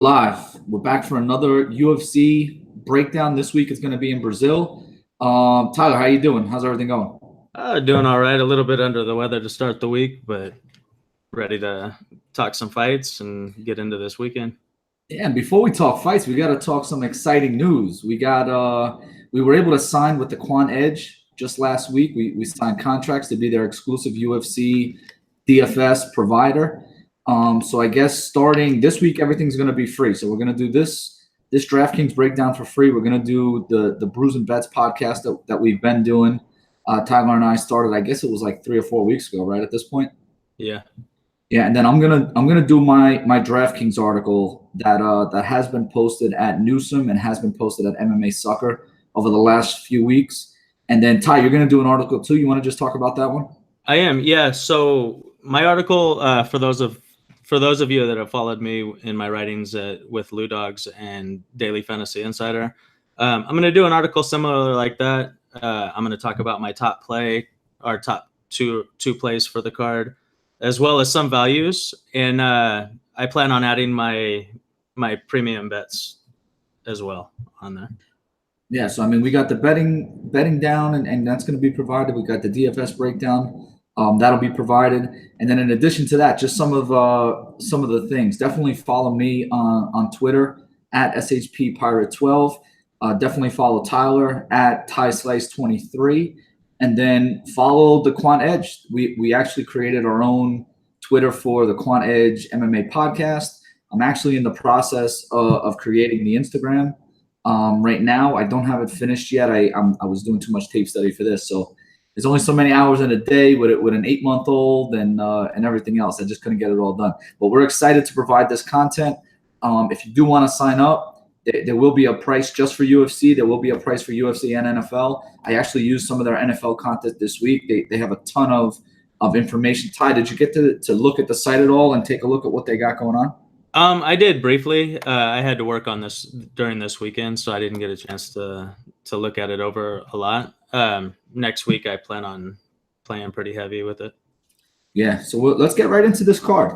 Live. We're back for another UFC breakdown. This week it's going to be in Brazil. Tyler, how you doing? How's everything going? Doing all right. A little bit under the weather to start the week, but ready to talk some fights and get into this weekend. Yeah, and before we talk fights, we got to talk some exciting news. We were able to sign with the QuantEdge just last week. We signed contracts to be their exclusive UFC DFS provider. So I guess starting this week, everything's going to be free. So we're going to do this Draftkings breakdown for free. We're going to do the Brews and Bets podcast that we've been doing. Tyler and I started, I guess it was like 3 or 4 weeks ago, right at this point? Yeah. Yeah, and then I'm gonna do my Draftkings article that has been posted at Newsom and has been posted at MMA Sucker over the last few weeks. And then Ty, you're gonna do an article too. You want to just talk about that one? I am. Yeah. So my article, for those of you that have followed me in my writings with Lou Dogs and Daily Fantasy Insider, I'm going to do an article similar like that. I'm going to talk about my top play, our top two plays for the card, as well as some values. And I plan on adding my premium bets as well on there. Yeah, so I mean, we got the betting down, and that's going to be provided. We got the DFS breakdown. That'll be provided, and then in addition to that, just some of the things. Definitely follow me on Twitter at SHPPirate12. Definitely follow Tyler at TySlice23, and then follow the QuantEdge. We actually created our own Twitter for the QuantEdge MMA podcast. I'm actually in the process of creating the Instagram right now. I don't have it finished yet. I was doing too much tape study for this, so. There's only so many hours in a day with an 8-month-old and everything else. I just couldn't get it all done. But we're excited to provide this content. If you do want to sign up, there will be a price just for UFC. There will be a price for UFC and NFL. I actually used some of their NFL content this week. They have a ton of information. Ty, did you get to look at the site at all and take a look at what they got going on? I did briefly. I had to work on this during this weekend, so I didn't get a chance to look at it over a lot. Next week, I plan on playing pretty heavy with it. Yeah, so let's get right into this card.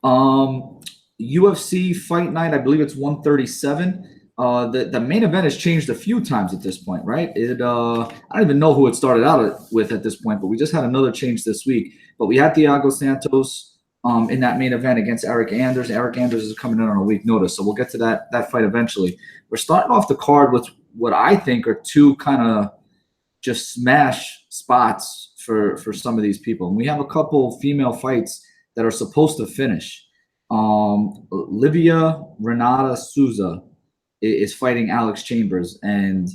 UFC Fight Night, I believe it's 137. The main event has changed a few times at this point, right? I don't even know who it started out with at this point, but we just had another change this week. But we had Giagos Santos in that main event against Eric Anders. Eric Anders is coming in on a week notice, so we'll get to that fight eventually. We're starting off the card with what I think are two kind of just smash spots for some of these people. And we have a couple female fights that are supposed to finish. Livia Renata Souza is fighting Alex Chambers. And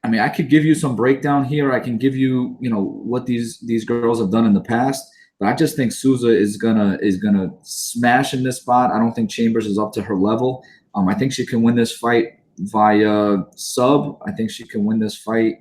I mean, I could give you some breakdown here. I can give you, what these girls have done in the past. But I just think Souza is gonna smash in this spot. I don't think Chambers is up to her level. I think she can win this fight via sub. I think she can win this fight,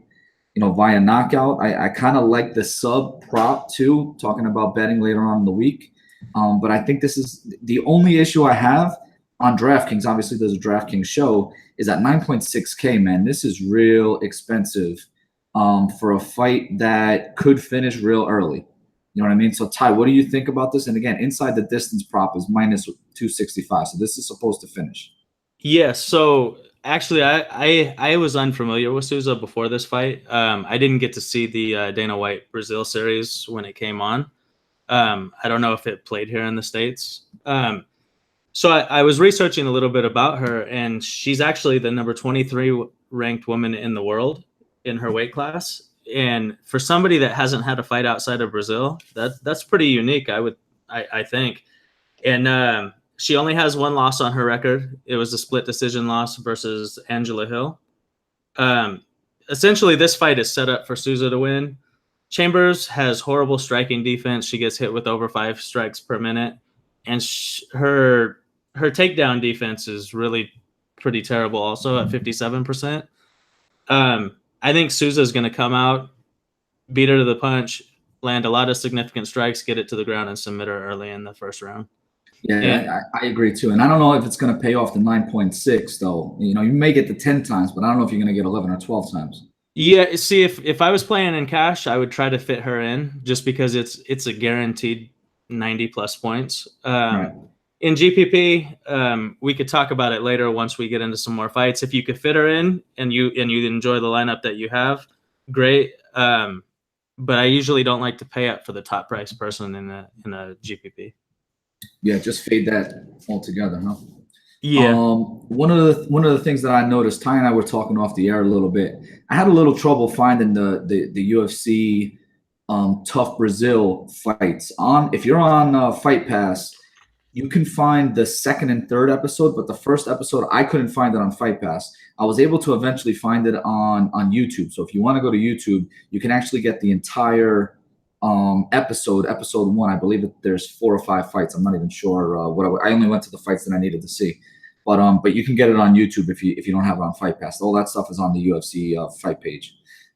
via knockout. I kind of like the sub prop too, talking about betting later on in the week. But I think this is the only issue I have on DraftKings. Obviously, there's a DraftKings show, is at 9.6K, man. This is real expensive for a fight that could finish real early. You know what I mean? So, Ty, what do you think about this? And again, inside the distance prop is minus 265. So this is supposed to finish. Yeah, so actually, I was unfamiliar with Souza before this fight. I didn't get to see the Dana White Brazil series when it came on. I don't know if it played here in the States. So I was researching a little bit about her, and she's actually the number 23 ranked woman in the world in her weight class. And for somebody that hasn't had a fight outside of Brazil, that's pretty unique, I think. And she only has one loss on her record. It was a split decision loss versus Angela Hill. Essentially, this fight is set up for Souza to win. Chambers has horrible striking defense. She gets hit with over 5 strikes per minute. And her takedown defense is really pretty terrible also at 57%. I think Souza is going to come out, beat her to the punch, land a lot of significant strikes, get it to the ground, and submit her early in the first round. Yeah, I agree too. And I don't know if it's going to pay off the 9.6 though. You may get the 10 times, but I don't know if you're going to get 11 or 12 times. Yeah, see, if I was playing in cash, I would try to fit her in just because it's a guaranteed 90 plus points. Right. in GPP, we could talk about it later once we get into some more fights. If you could fit her in and you enjoy the lineup that you have, great. But I usually don't like to pay up for the top price person in a GPP. Yeah, just fade that altogether, huh? Yeah. One of the things that I noticed, Ty and I were talking off the air a little bit. I had a little trouble finding the UFC Tough Brazil fights. If you're on Fight Pass, you can find the second and third episode, but the first episode I couldn't find it on Fight Pass. I was able to eventually find it on YouTube. So if you want to go to YouTube, you can actually get the entire episode 1. I believe that there's 4 or 5 fights. I'm not even sure I only went to the fights that I needed to see. But you can get it on YouTube if you don't have it on Fight Pass. All that stuff is on the UFC fight page.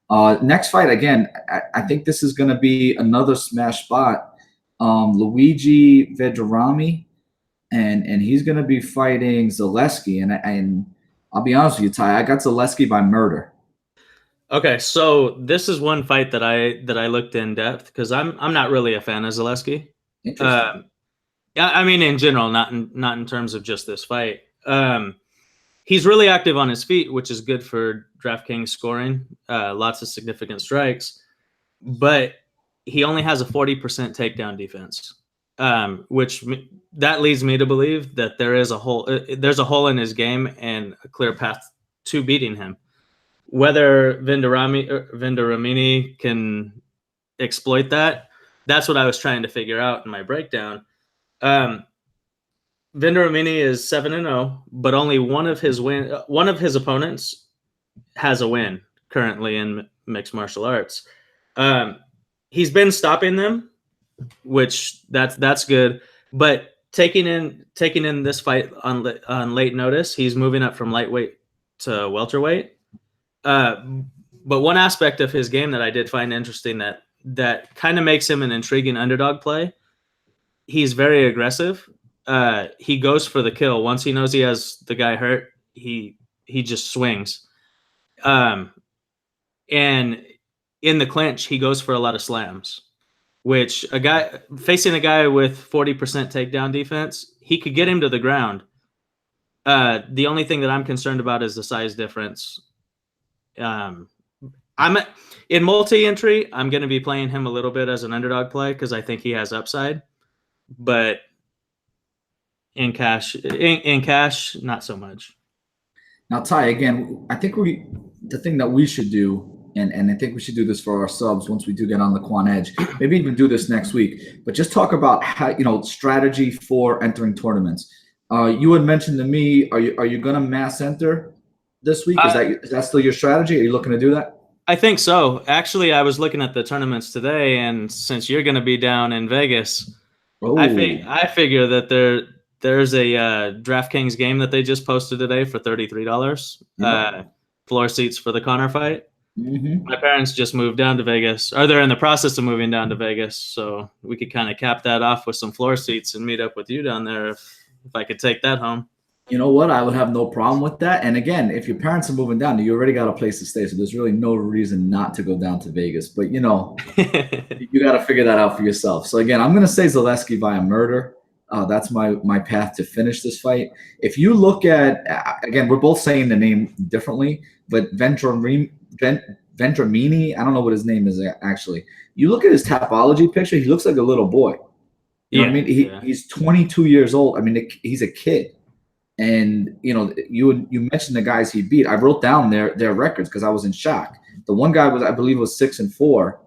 Next fight, again, I think this is going to be another smash spot. Luigi Vedrami, and he's going to be fighting Zaleski. And I'll be honest with you, Ty, I got Zaleski by murder. Okay, so this is one fight that I looked in depth because I'm not really a fan of Zaleski. Interesting. I mean, in general, not in terms of just this fight. He's really active on his feet, which is good for DraftKings scoring. Lots of significant strikes, but he only has a 40% takedown defense, which that leads me to believe that there's a hole in his game and a clear path to beating him. Whether Vinda Ramini can exploit that, that's what I was trying to figure out in my breakdown. Vinda Ramini is 7-0, but only one of his opponents has a win currently in mixed martial arts. He's been stopping them, which that's good. But taking in this fight on late notice, he's moving up from lightweight to welterweight. But one aspect of his game that I did find interesting that kind of makes him an intriguing underdog play. He's very aggressive. He goes for the kill. Once he knows he has the guy hurt, he just swings. And in the clinch, he goes for a lot of slams, which facing a guy with 40% takedown defense, he could get him to the ground. The only thing that I'm concerned about is the size difference. I'm in multi-entry. I'm going to be playing him a little bit as an underdog play because I think he has upside, but in cash, not so much. Now, Ty, again, I think the thing that we should do, and I think we should do this for our subs once we do get on the QuantEdge, maybe even do this next week, but just talk about how, strategy for entering tournaments. You had mentioned to me, are you going to mass enter this week? Is that still your strategy? Are you looking to do that? I think so. Actually, I was looking at the tournaments today, and since you're going to be down in Vegas, I figure that there's a DraftKings game that they just posted today for $33. Yep. Floor seats for the Conor fight. Mm-hmm. My parents just moved down to Vegas, or they're in the process of moving down to Vegas, so we could kind of cap that off with some floor seats and meet up with you down there if I could take that home. You know what? I would have no problem with that. And again, if your parents are moving down, you already got a place to stay, so there's really no reason not to go down to Vegas. But, you got to figure that out for yourself. So, again, I'm going to say Zaleski via murder. That's my path to finish this fight. If you look at, again, we're both saying the name differently, but Vendramini, I don't know what his name is actually. You look at his Tapology picture, he looks like a little boy. You know what I mean? He's 22 years old. I mean, he's a kid. And, you mentioned the guys he beat. I wrote down their records because I was in shock. The one guy I believe was 6-4,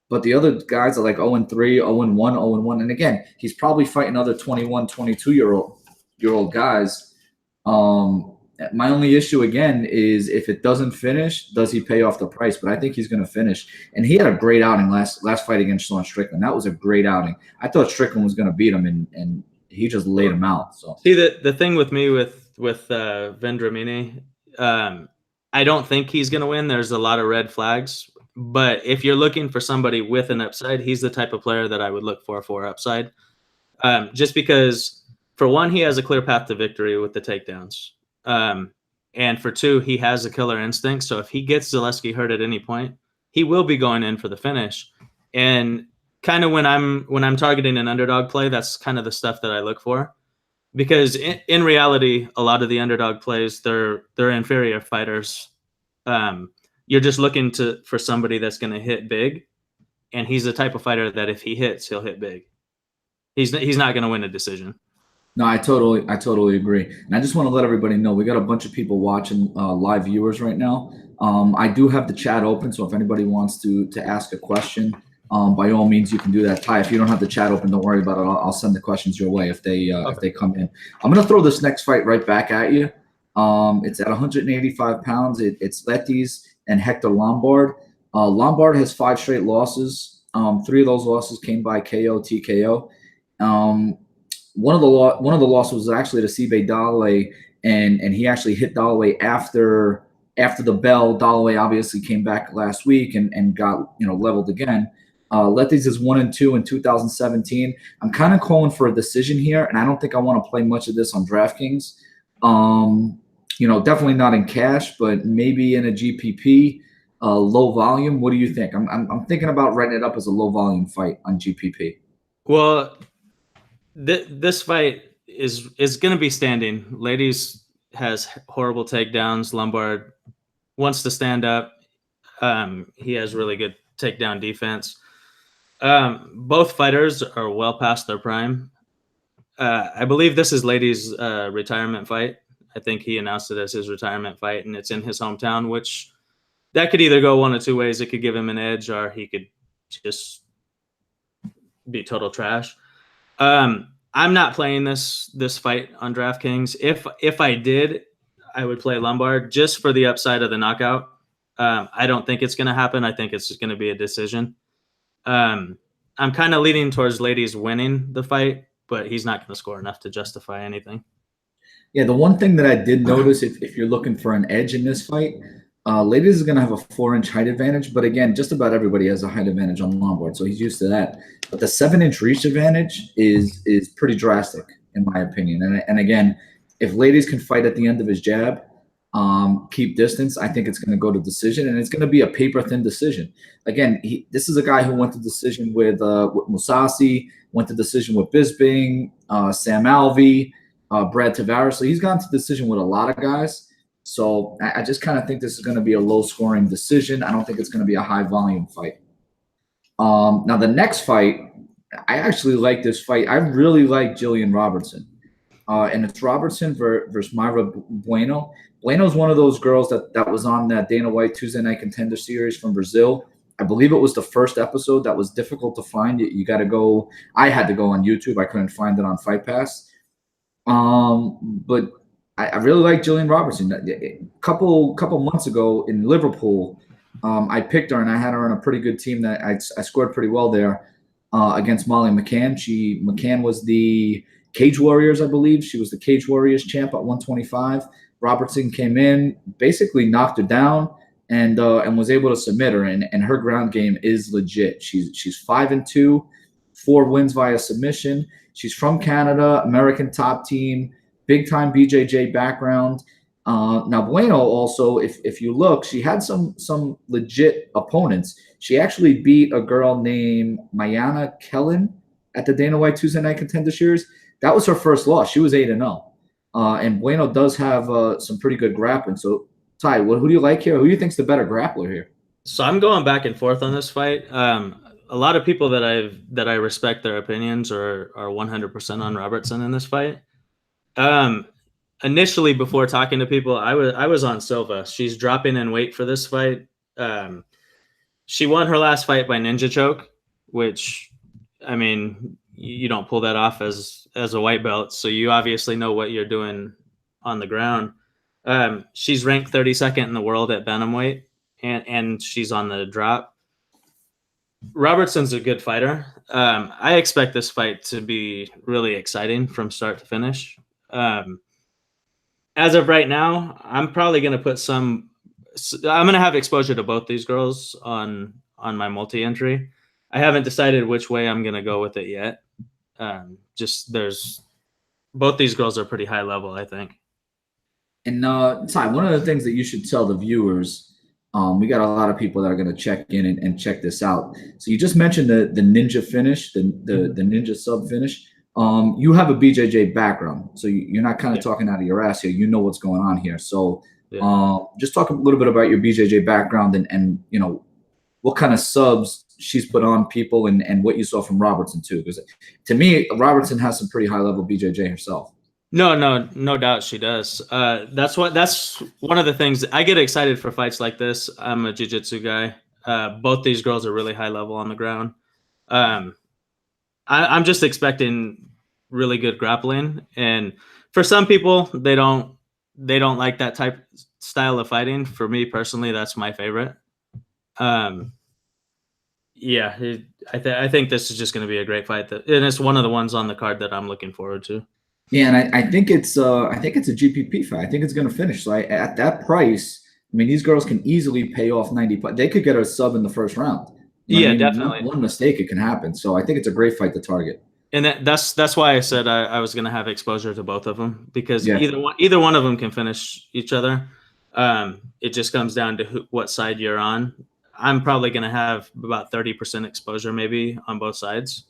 but the other guys are like 0-3, 0-1, 0-1. And again, he's probably fighting other 21, 22-year-old guys. My only issue again is if it doesn't finish, does he pay off the price? But I think he's going to finish. And he had a great outing last fight against Sean Strickland. That was a great outing. I thought Strickland was going to beat him, and he just laid him out. So see, the thing with me with Vendramini, I don't think he's going to win. There's a lot of red flags. But if you're looking for somebody with an upside, he's the type of player that I would look for upside. Just because, for one, he has a clear path to victory with the takedowns. And for two, he has a killer instinct. So if he gets Zaleski hurt at any point, he will be going in for the finish. And kind of when I'm targeting an underdog play, that's kind of the stuff that I look for. because in reality, a lot of the underdog plays, they're inferior fighters. You're just looking for somebody that's going to hit big, and he's the type of fighter that if he hits, he'll hit big. He's not going to win a decision. No, I totally agree. And I just want to let everybody know we got a bunch of people watching, live viewers right now. I do have the chat open, so if anybody wants to ask a question, by all means you can do that. Ty, if you don't have the chat open, don't worry about it. I'll send the questions your way if they come in. I'm gonna throw this next fight right back at you. It's at 185 pounds. It's Laidiz and Hector Lombard. Lombard has 5 straight losses. 3 of those losses came by KO, TKO. One of the losses was actually to Sibe Dale, and he actually hit Dale after the bell. Dale obviously came back last week and got leveled again. Laidiz is 1-2 in 2017. I'm kind of calling for a decision here, and I don't think I want to play much of this on DraftKings. Definitely not in cash, but maybe in a GPP, low volume. What do you think? I'm thinking about writing it up as a low volume fight on GPP. Well, this fight is going to be standing. Laidiz has horrible takedowns. Lombard wants to stand up. He has really good takedown defense. Both fighters are well past their prime. I believe this is Laidiz's retirement fight. I think he announced it as his retirement fight, and it's in his hometown, which that could either go one of 2 ways. It could give him an edge, or he could just be total trash. I'm not playing this fight on DraftKings. If I did, I would play Lombard just for the upside of the knockout. I don't think it's going to happen. I think it's just going to be a decision. I'm kind of leaning towards Laidiz winning the fight, but he's not going to score enough to justify anything. Yeah, the one thing that I did notice, if you're looking for an edge in this fight, Laidiz is going to have a 4-inch height advantage. But again, just about everybody has a height advantage on Lombard, so he's used to that. But the 7-inch reach advantage is pretty drastic, in my opinion. And again, if Laidiz can fight at the end of his jab, keep distance, I think it's going to go to decision, and it's going to be a paper-thin decision. Again, this is a guy who went to decision with Mousasi, went to decision with Bisping, Sam Alvey, Brad Tavares. So he's gone to decision with a lot of guys. So I just kind of think this is going to be a low-scoring decision. I don't think it's going to be a high-volume fight. Now, the next fight, I actually like this fight. I really like Jillian Robertson. And it's Robertson versus Mayra Bueno. Bueno's one of those girls that was on that Dana White Tuesday Night Contender Series from Brazil. I believe it was the first episode that was difficult to find. You got to go. I had to go on YouTube. I couldn't find it on Fight Pass. But I really like Jillian Robertson. A couple months ago in Liverpool, I picked her, and I had her on a pretty good team that I scored pretty well there against Molly McCann. McCann was the Cage Warriors, I believe. She was the Cage Warriors champ at 125. Robertson came in, basically knocked her down, and was able to submit her. And her ground game is legit. She's 5-2, 4 wins via submission. She's from Canada, American top team, big time BJJ background. Now Bueno also, if you look, she had some legit opponents. She actually beat a girl named Mayana Kellen at the Dana White Tuesday Night Contender Series. That was her first loss. She was 8-0. And Bueno does have some pretty good grappling. So, Ty, who do you like here? Who do you think's the better grappler here? So I'm going back and forth on this fight. A lot of people that I respect their opinions are 100% on Robertson in this fight. Initially, before talking to people, I was on Silva. She's dropping in weight for this fight. She won her last fight by ninja choke, which, I mean, you don't pull that off as a white belt, so you obviously know what you're doing on the ground. She's ranked 32nd in the world at bantamweight, and she's on the drop. Robertson's a good fighter. I expect this fight to be really exciting from start to finish. As of right now, I'm probably going to put I'm going to have exposure to both these girls on my multi-entry. I haven't decided which way I'm going to go with it yet. Both these girls are pretty high level, I think. And Ty, one of the things that you should tell the viewers, we got a lot of people that are going to check in and check this out. So you just mentioned the ninja finish, the ninja sub finish. You have a BJJ background, so you're not kind of talking out of your ass here. You know what's going on here. So just talk a little bit about your BJJ background and what kind of subs she's put on people and what you saw from Robertson too. Because to me, Robertson has some pretty high level BJJ herself. No doubt she does. That's one of the things I get excited for fights like this. I'm a jiu-jitsu guy. Both these girls are really high level on the ground. I'm just expecting really good grappling, and for some people, they don't like that style of fighting. For me personally, that's my favorite. I think this is just going to be a great fight, and it's one of the ones on the card that I'm looking forward to. Yeah, and I think it's a GPP fight. I think it's going to finish. So at that price, I mean, these girls can easily pay off 90. They could get a sub in the first round. Definitely. One mistake, it can happen. So I think it's a great fight to target. And that's why I said I was going to have exposure to both of them, because either one of them can finish each other. It just comes down to what side you're on. I'm probably going to have about 30% exposure maybe on both sides.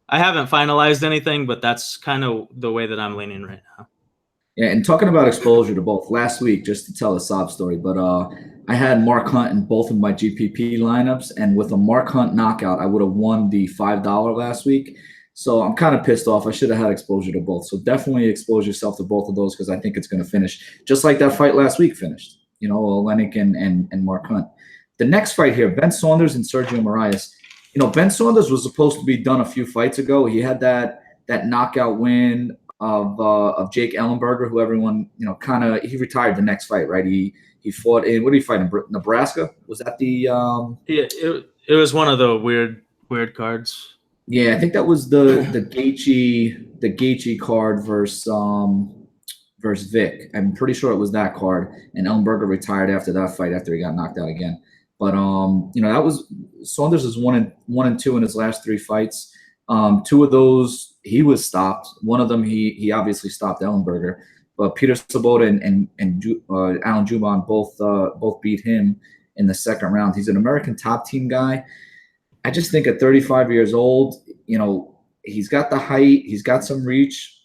I haven't finalized anything, but that's kind of the way that I'm leaning right now. Yeah, and talking about exposure to both, last week, just to tell a sob story, but I had Mark Hunt in both of my GPP lineups, and with a Mark Hunt knockout, I would have won the $5 last week. So I'm kind of pissed off. I should have had exposure to both. So definitely expose yourself to both of those, because I think it's going to finish just like that fight last week finished. Olenek and Mark Hunt. The next fight here, Ben Saunders and Sergio Morais. Ben Saunders was supposed to be done a few fights ago. He had that knockout win of Jake Ellenberger, who everyone he retired the next fight, right? He fought in, what did he fight in Nebraska? Was that the it was one of the weird cards. Yeah, I think that was the Gaethje card versus Vic. I'm pretty sure it was that card, and Ellenberger retired after that fight after he got knocked out again. But that was Saunders is 1-2 in his last 3 fights. 2 of those he was stopped. One of them he obviously stopped Ellenberger, but Peter Sabota and Alan Juban both beat him in the second round. He's an American top team guy. I just think at 35 years old, he's got the height, he's got some reach.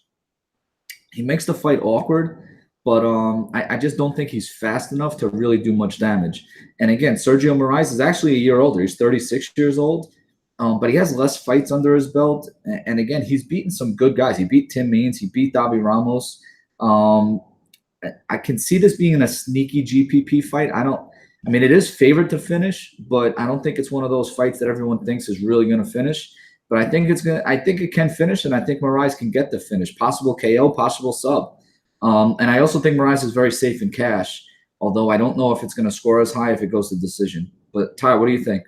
He makes the fight awkward. But I just don't think he's fast enough to really do much damage. And again, Sergio Morais is actually a year older. He's 36 years old, but he has less fights under his belt. And again, he's beaten some good guys. He beat Tim Means. He beat Davi Ramos. I can see this being a sneaky GPP fight. It is favored to finish, but I don't think it's one of those fights that everyone thinks is really going to finish. But I think it can finish, and I think Morais can get the finish. Possible KO, possible sub. And I also think Morais is very safe in cash, although I don't know if it's going to score as high if it goes to decision. But Ty, what do you think?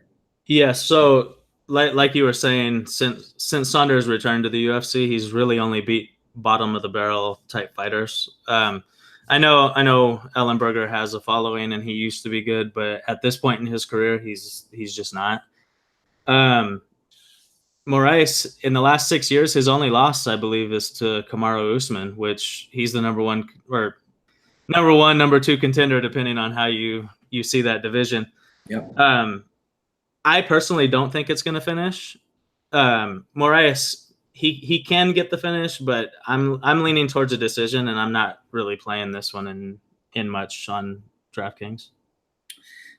Yeah, so like you were saying, since Saunders returned to the UFC, he's really only beat bottom of the barrel type fighters. I know Ellenberger has a following and he used to be good, but at this point in his career, he's just not. Morais, in the last 6 years, his only loss, I believe, is to Kamaru Usman, which he's the number 2 contender, depending on how you see that division. Yep. I personally don't think it's going to finish. Morais, he can get the finish, but I'm leaning towards a decision, and I'm not really playing this one in much on DraftKings.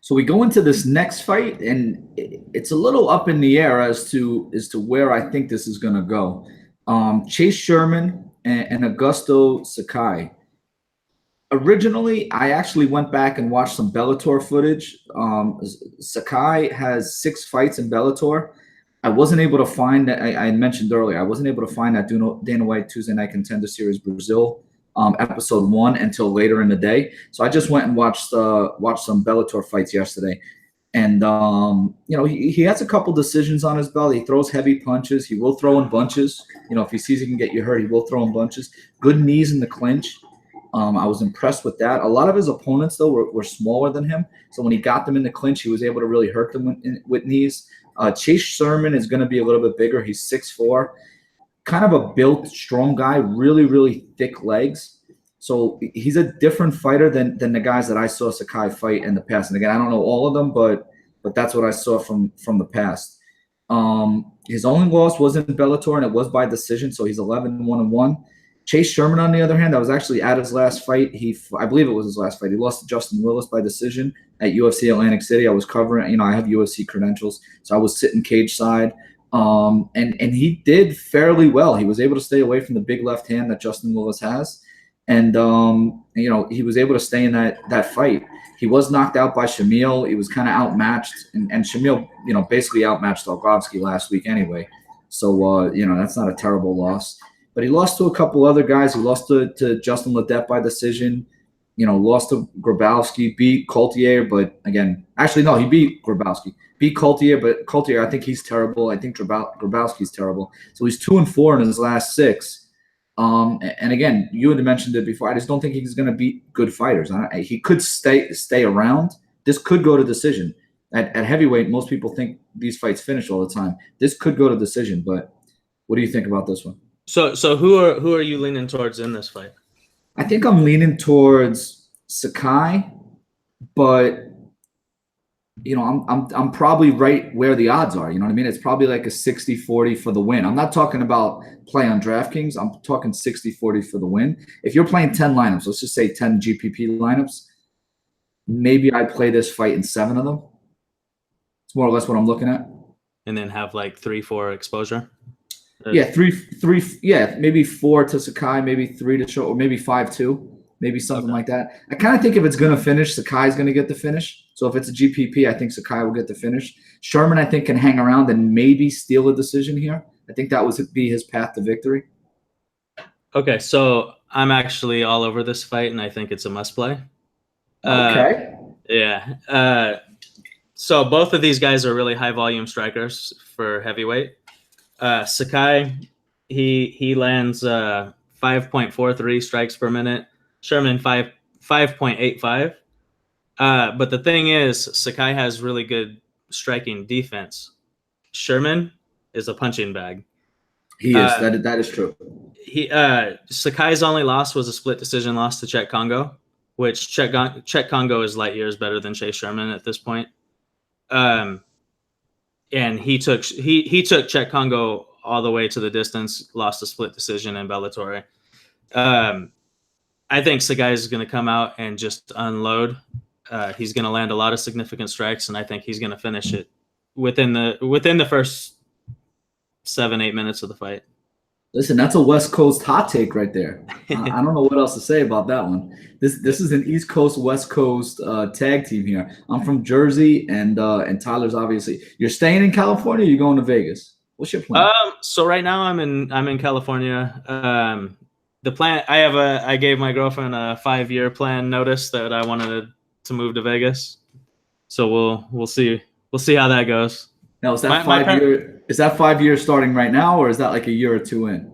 So we go into this next fight, and it's a little up in the air as to where I think this is going to go. Chase Sherman and Augusto Sakai. Originally, I actually went back and watched some Bellator footage. Sakai has 6 fights in Bellator. I wasn't able to find that. I mentioned earlier, I wasn't able to find that Dana White Tuesday Night Contender Series Brazil episode 1 until later in the day. So I just went and watched some Bellator fights yesterday. And, he has a couple decisions on his belt. He throws heavy punches. He will throw in bunches. If he sees he can get you hurt, he will throw in bunches. Good knees in the clinch. I was impressed with that. A lot of his opponents, though, were smaller than him. So when he got them in the clinch, he was able to really hurt them with knees. Chase Sherman is going to be a little bit bigger. He's 6'4". Kind of a built, strong guy, really, really thick legs. So he's a different fighter than the guys that I saw Sakai fight in the past. And again, I don't know all of them, but that's what I saw from the past. His only loss was in Bellator, and it was by decision, so he's 11-1-1. Chase Sherman, on the other hand, that was actually at his last fight. I believe it was his last fight. He lost to Justin Willis by decision at UFC Atlantic City. I was covering, I have UFC credentials, so I was sitting cage side. And he did fairly well. He was able to stay away from the big left hand that Justin Willis has. And, he was able to stay in that fight. He was knocked out by Shamil. He was kind of outmatched. And Shamil, basically outmatched Olgovsky last week anyway. So, that's not a terrible loss. But he lost to a couple other guys. He lost to Justin Ledet by decision. Lost to Grabowski, beat Coultier, but again, actually, no, he beat Grabowski. Beat Coultier, but Coultier, I think he's terrible. I think Grabowski's terrible. So he's 2-4 in his last 6. And again, you had mentioned it before. I just don't think he's going to beat good fighters. He could stay around. This could go to decision. At heavyweight, most people think these fights finish all the time. This could go to decision, but what do you think about this one? So who are you leaning towards in this fight? I think I'm leaning towards Sakai, but I'm probably right where the odds are. You know what I mean? It's probably like a 60-40 for the win. I'm not talking about play on Draftkings. I'm talking 60-40 for the win. If you're playing 10 lineups, let's just say 10 GPP lineups, maybe I play this fight in 7 of them. It's more or less what I'm looking at. And then have like 3-4 exposure. Yeah, three. Yeah, maybe 4 to Sakai, maybe 3 to Show, or maybe 5-2. Maybe something like that. I kind of think if it's going to finish, Sakai's going to get the finish. So if it's a GPP, I think Sakai will get the finish. Sherman, I think, can hang around and maybe steal a decision here. I think that would be his path to victory. Okay, so I'm actually all over this fight, and I think it's a must-play. Okay. Yeah. So both of these guys are really high-volume strikers for heavyweight. Sakai, he lands 5.43 strikes per minute. Sherman 5.85. But the thing is, Sakai has really good striking defense. Sherman is a punching bag. He is. That is true. Sakai's only loss was a split decision loss to Czech Congo, which Czech Congo is light years better than Chase Sherman at this point. And he took Czech Congo all the way to the distance, lost a split decision in Bellator. I think Sakai is going to come out and just unload. He's going to land a lot of significant strikes, and I think he's going to finish it within the first 7-8 minutes of the fight. Listen, that's a West Coast hot take right there. I don't know what else to say about that one. This is an East Coast West Coast tag team here. I'm from Jersey, and Tyler's obviously. You're staying in California. Or you're going to Vegas. What's your plan? So right now I'm in California. The plan I gave my girlfriend a 5-year plan notice that I wanted to move to Vegas. So we'll see how that goes. Now is that 5 year? Is that 5 years starting right now, or is that like a year or 2 in?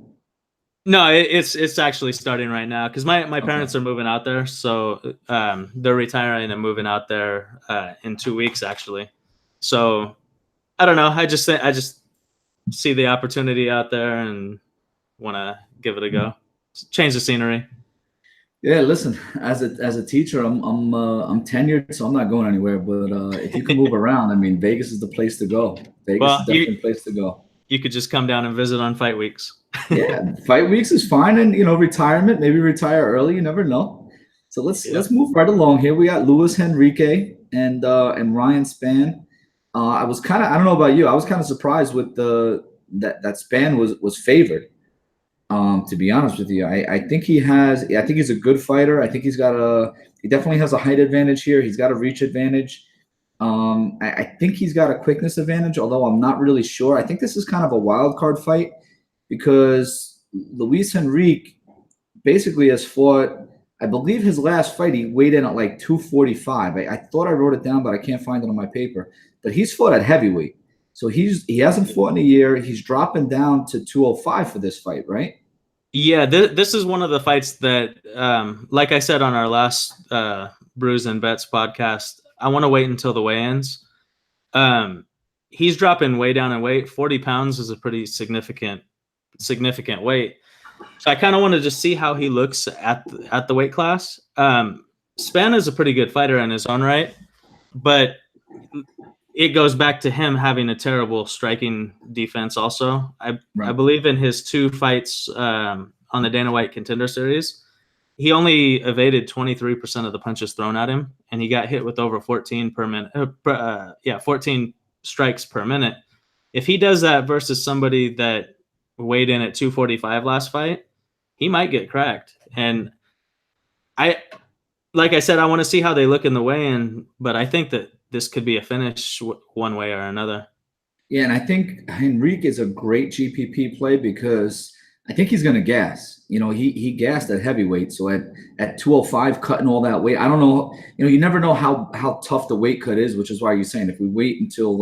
No, it's actually starting right now because my parents are moving out there, so they're retiring and moving out there in 2 weeks actually. So I don't know. I just see the opportunity out there and want to give it a go. Change the scenery. Yeah, listen. As a teacher, I'm tenured, so I'm not going anywhere. But if you can move around, I mean, Vegas is the place to go. Vegas is definitely the place to go. You could just come down and visit on fight weeks. Yeah, fight weeks is fine, and retirement. Maybe retire early. You never know. So let's move right along here. We got Luis Henrique and Ryan Spann. I was kind of, I don't know about you, I was kind of surprised with that Spann was favored. To be honest with you, I think he's a good fighter. I think he definitely has a height advantage here. He's got a reach advantage. I think he's got a quickness advantage, although I'm not really sure. I think this is kind of a wild card fight because Luis Henrique basically has fought, I believe his last fight, he weighed in at like 245. I thought I wrote it down, but I can't find it on my paper. But he's fought at heavyweight. So he hasn't fought in a year. He's dropping down to 205 for this fight, right? Yeah, this is one of the fights that, like I said on our last Brews and Bets podcast, I want to wait until the weigh-ins. He's dropping way down in weight. 40 pounds is a pretty significant weight. So I kind of want to just see how he looks at the weight class. Spann is a pretty good fighter in his own right, but it goes back to him having a terrible striking defense. Also, I believe in his 2 fights on the Dana White Contender Series, he only evaded 23% of the punches thrown at him, and he got hit with over 14 per minute. 14 strikes per minute. If he does that versus somebody that weighed in at 245 last fight, he might get cracked. And like I said, I want to see how they look in the weigh-in, but I think that this could be a finish one way or another. Yeah, and I think Henrique is a great GPP play because I think he's going to gas. You know, he gassed at heavyweight, so at 205, cutting all that weight. I don't know. You know, you never know how tough the weight cut is, which is why you're saying if we wait until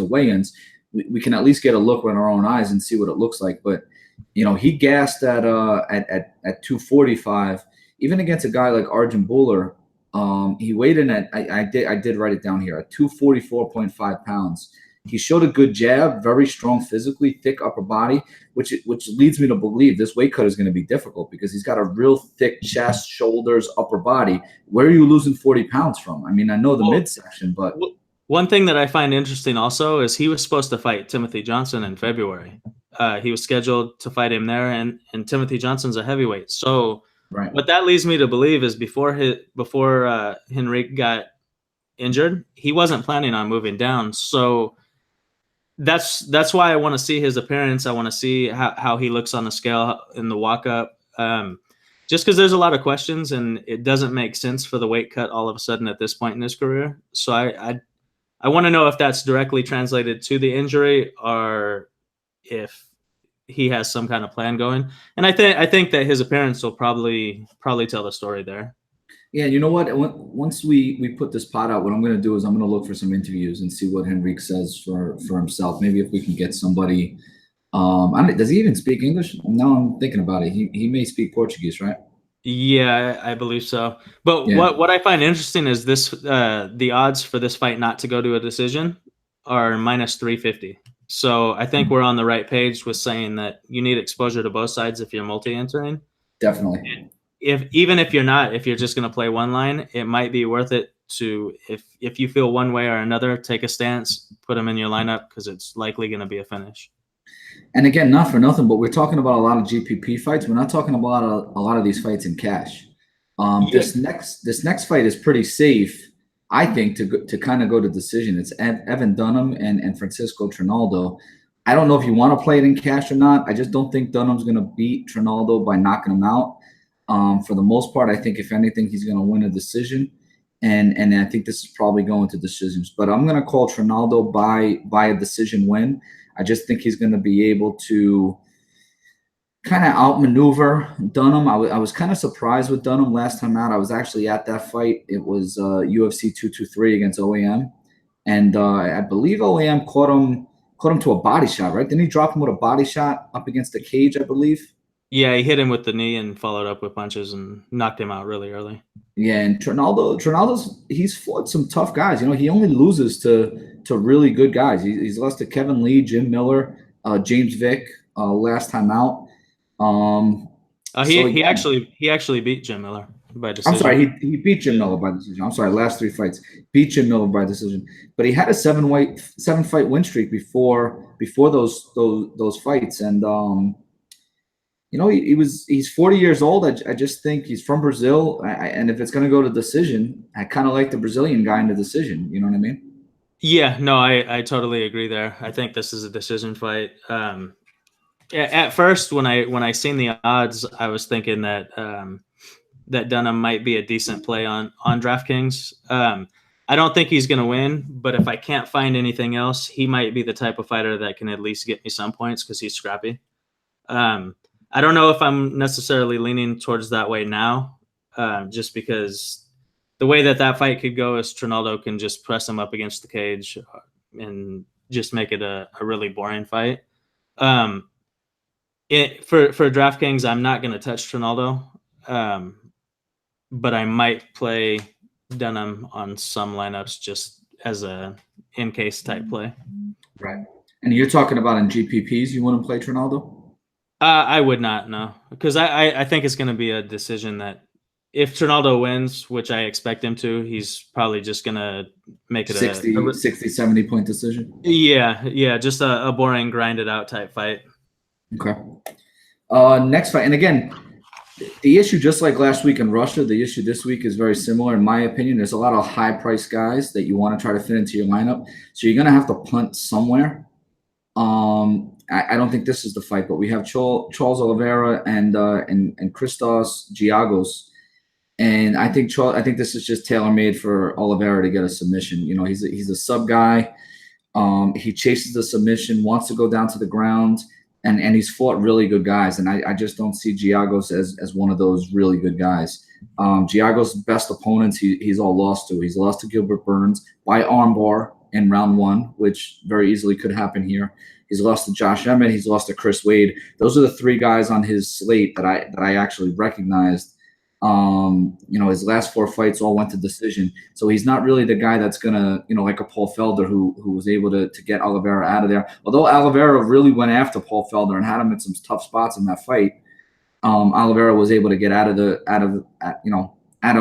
weigh-ins, we can at least get a look with our own eyes and see what it looks like. But you know, he gassed at 245, even against a guy like Arjun Buller. He weighed in at I did write it down here at 244.5 pounds. He showed a good jab, very strong physically, thick upper body, which leads me to believe this weight cut is going to be difficult because he's got a real thick chest, shoulders, upper body. Where are you losing 40 pounds from? I mean, I know the midsection, but one thing that I find interesting also is he was supposed to fight Timothy Johnson in February. He was scheduled to fight him there, and Timothy Johnson's a heavyweight. So what that leads me to believe is before Henrique got injured, he wasn't planning on moving down. So that's why I want to see his appearance. I want to see how he looks on the scale in the walk-up. Just because there's a lot of questions, and it doesn't make sense for the weight cut all of a sudden at this point in his career. So I want to know if that's directly translated to the injury or if he has some kind of plan going. And I think that his appearance will probably tell the story there. Yeah, you know what? Once we put this pod out, what I'm going to do is I'm going to look for some interviews and see what Henrique says for himself. Maybe if we can get somebody. Does he even speak English? Now I'm thinking about it. He may speak Portuguese, right? Yeah, I believe so. But yeah. What I find interesting is this: the odds for this fight not to go to a decision are minus 350. So I think we're on the right page with saying that you need exposure to both sides if you're multi-entering. Definitely. And even if you're not, if you're just going to play one line, it might be worth it to, if you feel one way or another, take a stance, put them in your lineup because it's likely going to be a finish. And again, not for nothing, but we're talking about a lot of GPP fights. We're not talking about a lot of these fights in cash. This next fight is pretty safe, I think, to kind of go to decision. It's Evan Dunham and Francisco Trinaldo. I don't know if you want to play it in cash or not. I just don't think Dunham's going to beat Trinaldo by knocking him out. For the most part, I think if anything, he's going to win a decision, and I think this is probably going to decisions. But I'm going to call Trinaldo by a decision win. I just think he's going to be able to kind of outmaneuver Dunham. I was kind of surprised with Dunham last time out. I was actually at that fight. It was UFC 223 against OAM, and I believe OAM caught him to a body shot, right? Didn't he drop him with a body shot up against the cage, I believe? Yeah, he hit him with the knee and followed up with punches and knocked him out really early. Yeah, and Trinaldo's he's fought some tough guys. You know, he only loses to really good guys. He's lost to Kevin Lee, Jim Miller, James Vick last time out. He actually beat Jim Miller by decision. I'm sorry, he beat Jim Miller by decision. I'm sorry, last 3 fights beat Jim Miller by decision. But he had a 7-fight win streak before those fights, and you know, he's 40 years old. I just think he's from Brazil, and if it's going to go to decision, I kind of like the Brazilian guy in the decision. You know what I mean? Yeah, no, I totally agree there. I think this is a decision fight. At first, when I seen the odds, I was thinking that that Dunham might be a decent play on DraftKings. I don't think he's going to win, but if I can't find anything else, he might be the type of fighter that can at least get me some points because he's scrappy. I don't know if I'm necessarily leaning towards that way now, just because the way that fight could go is Trinaldo can just press him up against the cage and just make it a really boring fight. For DraftKings, I'm not going to touch Trinaldo, but I might play Dunham on some lineups just as a in-case type play. Right. And you're talking about in GPPs, you wouldn't play Trinaldo? I would not, no, because I think it's going to be a decision that if Trinaldo wins, which I expect him to, he's probably just gonna make it 60, 70 point decision. Yeah, just a boring, grinded out type fight. Okay. Next fight, and again, the issue, just like last week in Russia, the issue this week is very similar, in my opinion. There's a lot of high-priced guys that you want to try to fit into your lineup, so you're going to have to punt somewhere. I don't think this is the fight, but we have Charles Oliveira and Christos Giagos, and I think this is just tailor-made for Oliveira to get a submission. You know, he's a sub guy. He chases the submission, wants to go down to the ground. And he's fought really good guys, and I just don't see Giagos as one of those really good guys. Giagos' best opponents he's all lost to. He's lost to Gilbert Burns by armbar in round 1, which very easily could happen here. He's lost to Josh Emmett. He's lost to Chris Wade. Those are the 3 guys on his slate that I actually recognized. You know, his last 4 fights all went to decision. So he's not really the guy that's going to, you know, like a Paul Felder who was able to get Oliveira out of there. Although Oliveira really went after Paul Felder and had him in some tough spots in that fight, Oliveira was able to get out of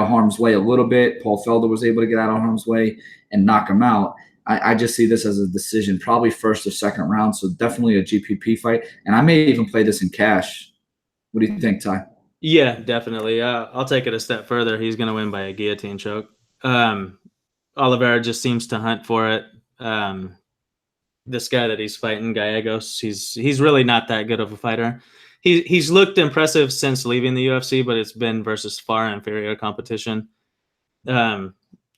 harm's way a little bit. Paul Felder was able to get out of harm's way and knock him out. I just see this as a decision, probably first or second round. So definitely a GPP fight. And I may even play this in cash. What do you think, Ty? Yeah, definitely. I'll take it a step further. He's going to win by a guillotine choke. Oliveira just seems to hunt for it. This guy that he's fighting, Giagos, he's really not that good of a fighter. He's looked impressive since leaving the UFC, but it's been versus far inferior competition. The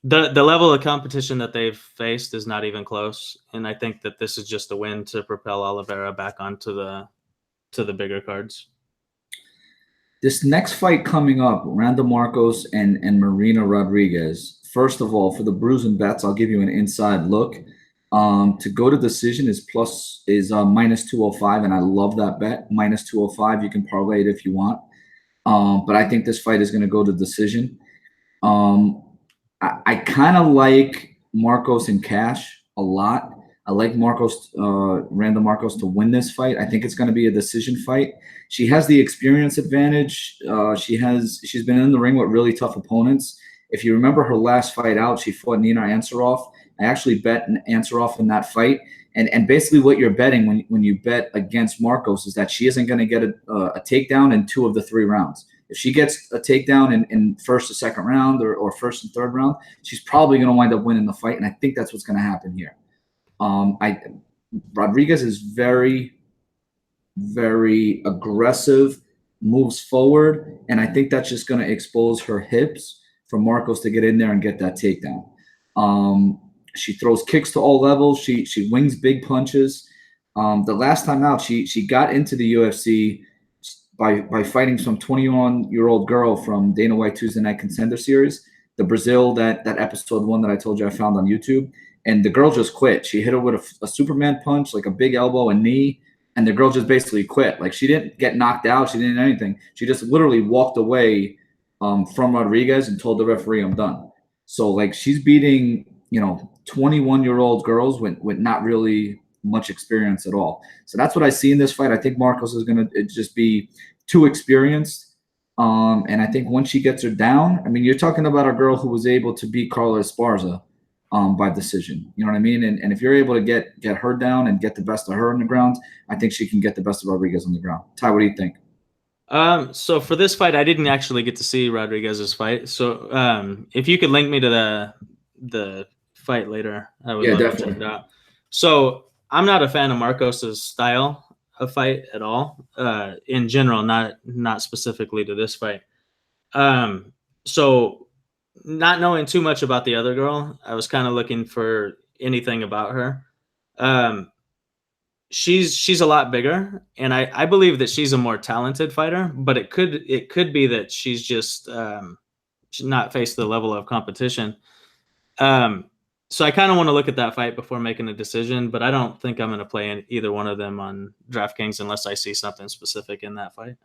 level of competition that they've faced is not even close, and I think that this is just a win to propel Oliveira back onto the bigger cards. This next fight coming up, Randa Marcos and Marina Rodriguez. First of all, for the brews and bets, I'll give you an inside look. To go to decision is minus 205, and I love that bet. Minus 205, you can parlay it if you want. But I think this fight is going to go to decision. I kind of like Marcos in cash a lot. I like Randa Marcos to win this fight. I think it's going to be a decision fight. She has the experience advantage. She's been in the ring with really tough opponents. If you remember her last fight out, she fought Nina Ansaroff. I actually bet Ansaroff in that fight. And basically what you're betting when you bet against Marcos is that she isn't going to get a takedown in 2 of the 3 rounds. If she gets a takedown in first or second round or first and third round, she's probably going to wind up winning the fight. And I think that's what's going to happen here. Rodriguez is very, very aggressive, moves forward, and I think that's just going to expose her hips for Marcos to get in there and get that takedown. She throws kicks to all levels. She wings big punches. The last time out, she got into the UFC by fighting some 21-year-old girl from Dana White Tuesday Night Contender Series, the Brazil that episode 1 that I told you I found on YouTube. And the girl just quit. She hit her with a Superman punch, like a big elbow and knee, and the girl just basically quit. Like, she didn't get knocked out. She didn't do anything. She just literally walked away from Rodriguez and told the referee, "I'm done." So, like, she's beating, 21-year-old girls with not really much experience at all. So that's what I see in this fight. I think Marcos is going to just be too experienced. And I think once she gets her down, I mean, you're talking about a girl who was able to beat Carla Esparza by decision. You know what I mean? And if you're able to get her down and get the best of her on the ground, I think she can get the best of Rodriguez on the ground. Ty, what do you think? So for this fight, I didn't actually get to see Rodriguez's fight. So if you could link me to the fight later, I would love to check it out. So I'm not a fan of Marcos's style of fight at all. In general, not specifically to this fight. So not knowing too much about the other girl, I was kind of looking for anything about her. She's a lot bigger, and I believe that she's a more talented fighter, but it could be that she's just she's not faced the level of competition. So I kind of want to look at that fight before making a decision, but I don't think I'm going to play either one of them on DraftKings unless I see something specific in that fight.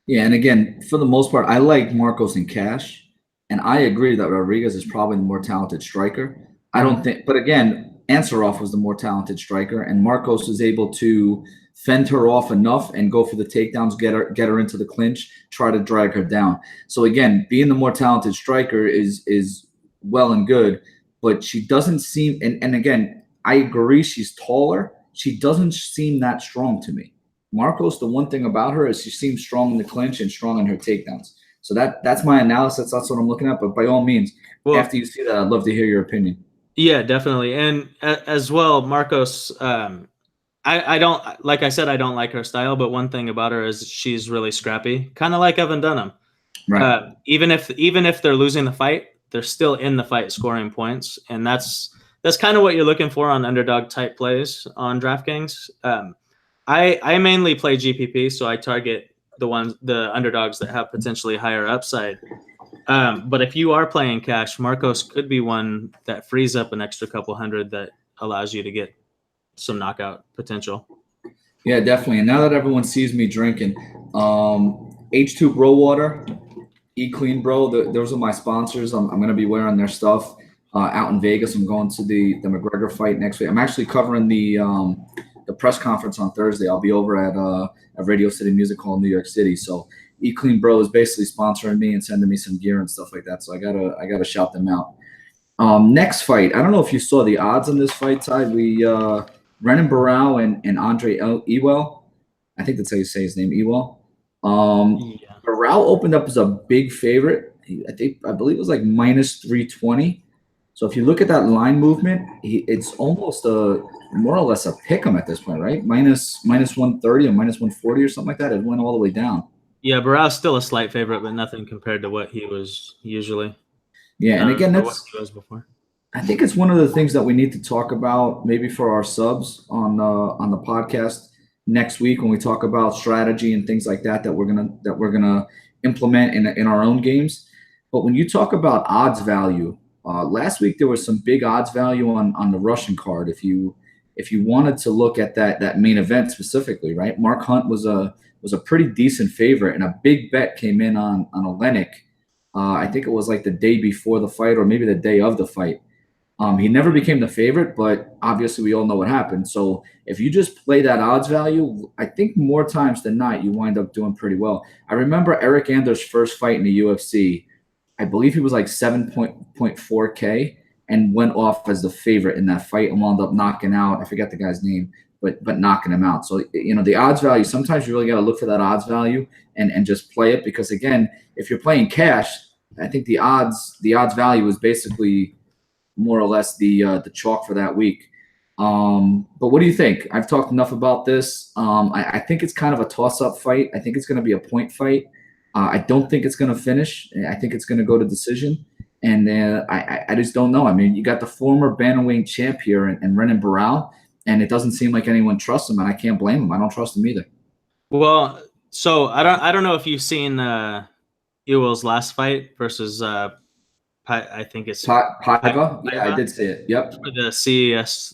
Yeah, and again, for the most part, I like Marcos in cash. And I agree that Rodriguez is probably the more talented striker. I don't think, but again, Ansaroff was the more talented striker, and Marcos was able to fend her off enough and go for the takedowns, get her into the clinch, try to drag her down. So again, being the more talented striker is well and good, but she doesn't seem, and again, I agree she's taller. She doesn't seem that strong to me. Marcos, the one thing about her is she seems strong in the clinch and strong in her takedowns. So that's my analysis. That's what I'm looking at. But by all means, after you see that, I'd love to hear your opinion. Yeah, definitely. And as well, Marcos, I don't, like I said, I don't like her style, but one thing about her is she's really scrappy, kind of like Evan Dunham. Right. Even if they're losing the fight, they're still in the fight scoring points. And that's kind of what you're looking for on underdog type plays on DraftKings. I mainly play GPP, so I target the underdogs that have potentially higher upside. But if you are playing cash, Marcos could be one that frees up an extra couple hundred that allows you to get some knockout potential. Yeah, definitely. And now that everyone sees me drinking, H2 Bro Water, E-Clean Bro, those are my sponsors. I'm going to be wearing their stuff out in Vegas. I'm going to the McGregor fight next week. I'm actually covering the press conference on Thursday. I'll be over at Radio City Music Hall in New York City. So E-Clean Bro is basically sponsoring me and sending me some gear and stuff like that. So I gotta shout them out. Next fight. I don't know if you saw the odds on this fight, Ty. We Renan Barao and Andre Ewell. I think that's how you say his name, Ewell. Barao opened up as a big favorite. I believe it was like minus 320. So if you look at that line movement, it's almost more or less a pick 'em at this point, right? Minus 130 or minus 140 or something like that. It went all the way down. Yeah, Barao's still a slight favorite, but nothing compared to what he was usually. Yeah, and again, what he was before. I think it's one of the things that we need to talk about maybe for our subs on the podcast next week when we talk about strategy and things like that we're gonna implement in our own games. But when you talk about odds value, last week there was some big odds value on the Russian card. If you wanted to look at that main event specifically, right? Mark Hunt was a pretty decent favorite, and a big bet came in on Olenek. I think it was like the day before the fight or maybe the day of the fight. He never became the favorite, but obviously we all know what happened. So if you just play that odds value, I think more times than not, you wind up doing pretty well. I remember Eric Anders' first fight in the UFC. I believe he was like 7.4K and went off as the favorite in that fight and wound up knocking out, I forget the guy's name, but knocking him out. So, the odds value, sometimes you really got to look for that odds value and just play it, because again, if you're playing cash, I think the odds value is basically more or less the chalk for that week. But what do you think? I've talked enough about this. I think it's kind of a toss-up fight. I think it's going to be a point fight. I don't think it's going to finish. I think it's going to go to decision. And I just don't know. I mean, you got the former bantamweight champ here and Renan Barao, and it doesn't seem like anyone trusts him, and I can't blame him. I don't trust him either. Well, so I don't know if you've seen Ewell's last fight versus I think it's Paiva. Yeah, I did see it. Yep. For the CES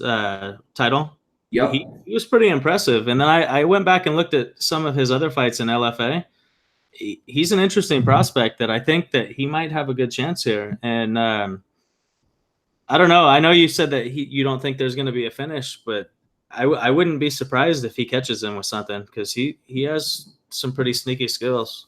title. Yep. He was pretty impressive. And then I went back and looked at some of his other fights in LFA. He's an interesting prospect that I think that he might have a good chance here. And I don't know. I know you said that you don't think there's going to be a finish, but I wouldn't be surprised if he catches him with something, because he has some pretty sneaky skills.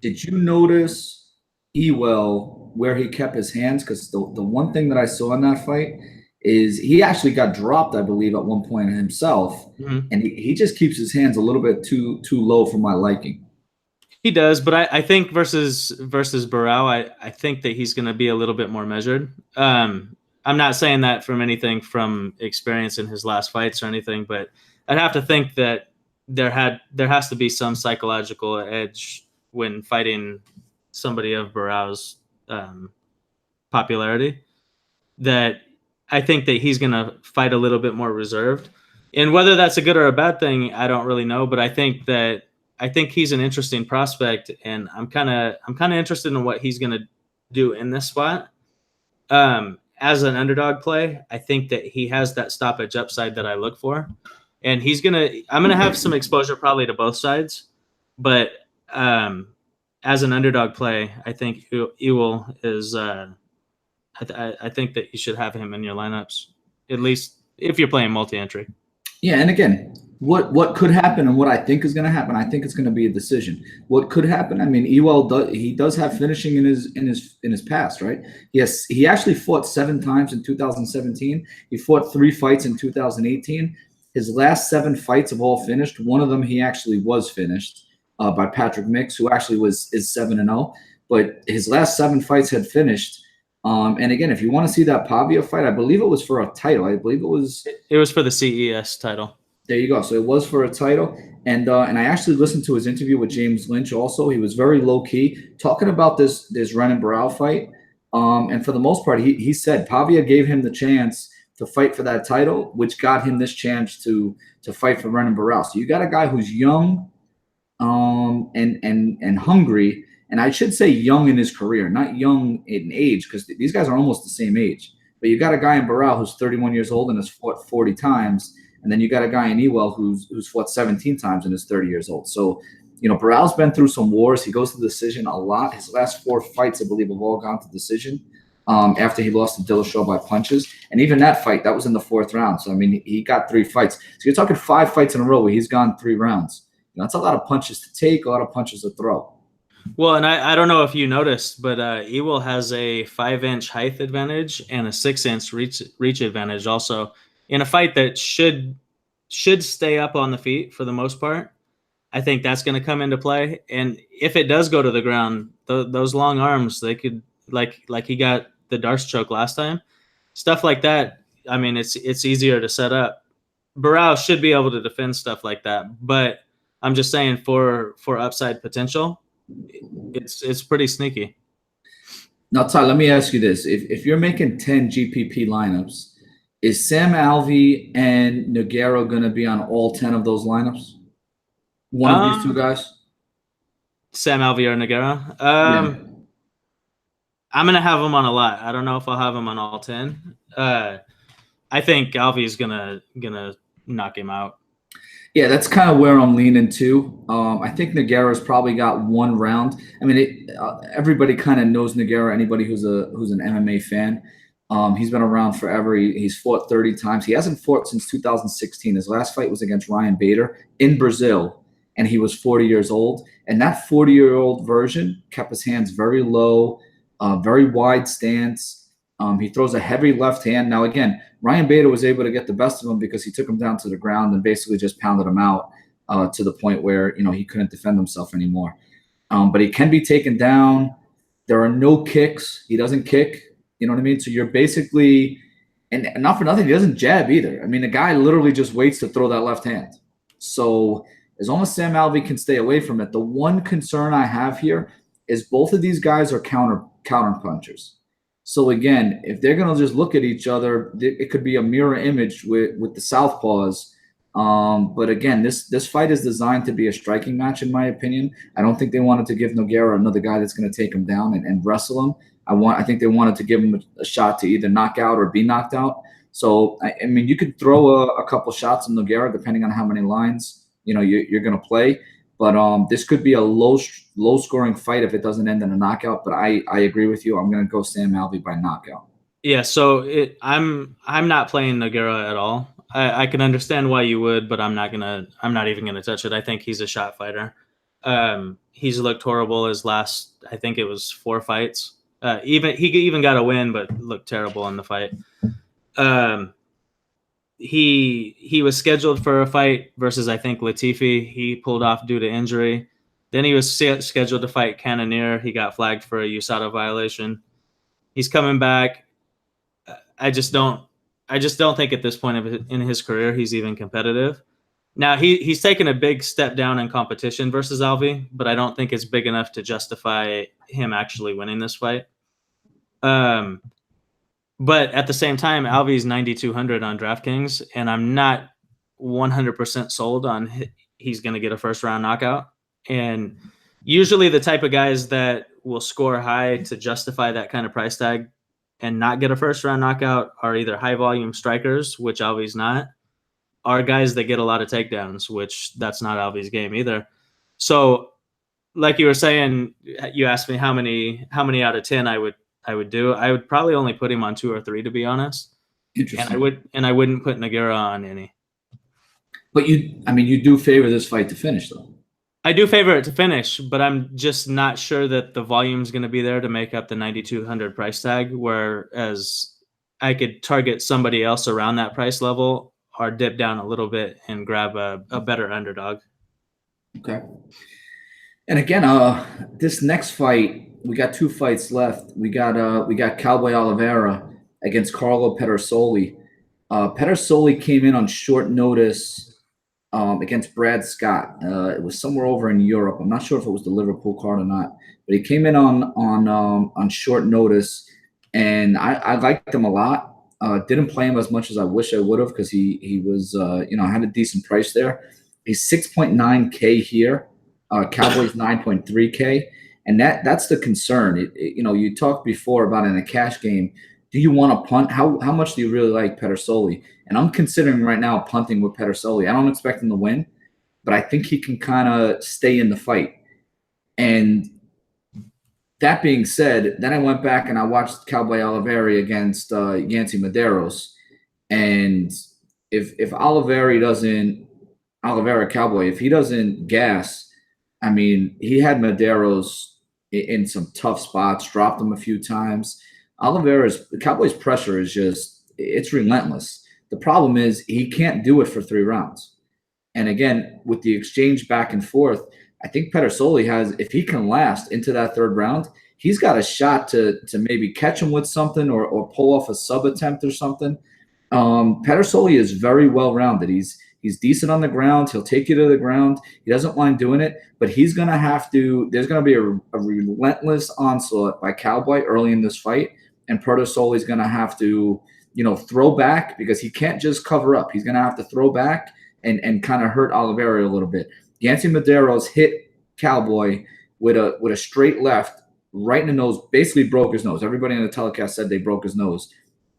Did you notice Ewell where he kept his hands? Because the one thing that I saw in that fight is he actually got dropped, I believe, at one point himself, and he just keeps his hands a little bit too low for my liking. He does, but I think versus Barao, I think that he's going to be a little bit more measured. I'm not saying that from anything from experience in his last fights or anything, but I'd have to think that there has to be some psychological edge when fighting somebody of Barao's popularity, that I think that he's going to fight a little bit more reserved. And whether that's a good or a bad thing, I don't really know, but I think he's an interesting prospect, and I'm kind of interested in what he's going to do in this spot. As an underdog play, I think that he has that stoppage upside that I look for, and I'm going to have some exposure probably to both sides, but as an underdog play, I think Ewell is I think that you should have him in your lineups, at least if you're playing multi-entry. Yeah, and again, what could happen and what I think is going to happen, I think it's going to be a decision. What could happen? I mean, Ewell does have finishing in his past, right? Yes, he actually fought 7 times in 2017. He fought 3 fights in 2018. His last 7 fights have all finished. One of them he actually was finished by Patrick Mix, who actually is 7-0. But his last 7 fights had finished. And again, if you want to see that Pavia fight, I believe it was for a title. I believe it was for the CES title. There you go. So it was for a title. And I actually listened to his interview with James Lynch also. He was very low key talking about this Renan Barao fight. And for the most part, he said Pavia gave him the chance to fight for that title, which got him this chance to fight for Renan Barao. So you got a guy who's young and hungry. And I should say young in his career, not young in age, because these guys are almost the same age. But you got a guy in Barao who's 31 years old and has fought 40 times. And then you got a guy in Ewell who's fought 17 times and is 30 years old. So, Barao's been through some wars. He goes to decision a lot. His last 4 fights, I believe, have all gone to decision after he lost to Dillashaw by punches. And even that fight, that was in the 4th round. So, I mean, he got 3 fights. So you're talking 5 fights in a row where he's gone 3 rounds. That's a lot of punches to take, a lot of punches to throw. Well, and I don't know if you noticed, but Ewell has a 5-inch height advantage and a 6-inch reach advantage also in a fight that should stay up on the feet for the most part. I think that's going to come into play. And if it does go to the ground, those long arms, they could, like he got the Darce choke last time, stuff like that. I mean, it's easier to set up. Barao should be able to defend stuff like that, but I'm just saying for upside potential, it's pretty sneaky. Now, Ty, let me ask you this: if you're making 10 GPP lineups, is Sam Alvey and Nogueira going to be on all 10 of those lineups? One of these 2 guys? Sam Alvey or Nogueira? I'm going to have him on a lot. I don't know if I'll have him on all 10. I think Alvey's going to knock him out. Yeah, that's kind of where I'm leaning to. I think Nogueira's probably got 1 round. I mean, everybody kind of knows Nogueira. Anybody who's an MMA fan, he's been around forever. He's fought 30 times. He hasn't fought since 2016. His last fight was against Ryan Bader in Brazil, and he was 40 years old. And that 40-year-old version kept his hands very low, very wide stance. He throws a heavy left hand. Now, again, Ryan Bader was able to get the best of him because he took him down to the ground and basically just pounded him out to the point where, he couldn't defend himself anymore. But he can be taken down. There are no kicks. He doesn't kick. You know what I mean? So you're basically – and not for nothing, he doesn't jab either. I mean, the guy literally just waits to throw that left hand. So as long as Sam Alvey can stay away from it, the one concern I have here is both of these guys are counter punchers. So again, if they're going to just look at each other, it could be a mirror image with the southpaws. But again, this fight is designed to be a striking match, in my opinion. I don't think they wanted to give Nogueira another guy that's going to take him down and wrestle him. I think they wanted to give him a shot to either knock out or be knocked out. So I mean, you could throw a couple shots in Nogueira depending on how many lines you're going to play. But this could be a low scoring fight if it doesn't end in a knockout. But I agree with you. I'm going to go Sam Alvey by knockout. Yeah. So I'm not playing Nogueira at all. I can understand why you would, but I'm not even gonna touch it. I think he's a shot fighter. He's looked horrible his last, I think it was 4 fights. He even got a win, but looked terrible in the fight. He was scheduled for a fight versus, I think, Latifi. He pulled off due to injury. Then he was scheduled to fight Cannonier. He got flagged for a USADA violation. He's coming back. I just don't think at this point in his career he's even competitive. Now he's taken a big step down in competition versus Alvey, but I don't think it's big enough to justify him actually winning this fight. But at the same time, Alvey's 9,200 on DraftKings, and I'm not 100% sold on he's going to get a first-round knockout. And usually the type of guys that will score high to justify that kind of price tag and not get a first-round knockout are either high-volume strikers, which Alvey's not, are guys that get a lot of takedowns, which that's not Alvey's game either. So like you were saying, you asked me how many out of 10 I would I would do. I would probably only put him on 2 or 3, to be honest. Interesting. And I wouldn't put Nogueira on any. But you do favor this fight to finish, though. I do favor it to finish, but I'm just not sure that the volume is going to be there to make up the 9,200 price tag. Whereas I could target somebody else around that price level or dip down a little bit and grab a better underdog. Okay. And again, this next fight, we got 2 fights left. We got Cowboy Oliveira against Carlo Petroselli. Petroselli came in on short notice against Brad Scott. It was somewhere over in Europe. I'm not sure if it was the Liverpool card or not, but he came in on short notice, and I liked him a lot. Didn't play him as much as I wish I would have because he was had a decent price there. He's 6.9K here. Cowboys 9.3K, and that's the concern. You talked before about in a cash game. Do you want to punt? How much do you really like Petroselli? And I'm considering right now punting with Petroselli. I don't expect him to win, but I think he can kind of stay in the fight. And that being said, then I went back and I watched Cowboy Oliveira against Yancy Medeiros. And if Oliveira Cowboy, if he doesn't gas, I mean, he had Medeiros in some tough spots, dropped him a few times. The Cowboys' pressure is it's relentless. The problem is he can't do it for 3 rounds. And again, with the exchange back and forth, I think Petroselli if he can last into that 3rd round, he's got a shot to maybe catch him with something or pull off a sub attempt or something. Petroselli is very well-rounded. He's decent on the ground. He'll take you to the ground. He doesn't mind doing it, but he's going to have to – there's going to be a relentless onslaught by Cowboy early in this fight, and Petroselli is going to have to, throw back because he can't just cover up. He's going to have to throw back and kind of hurt Oliveira a little bit. Yancy Medeiros hit Cowboy with a straight left right in the nose, basically broke his nose. Everybody on the telecast said they broke his nose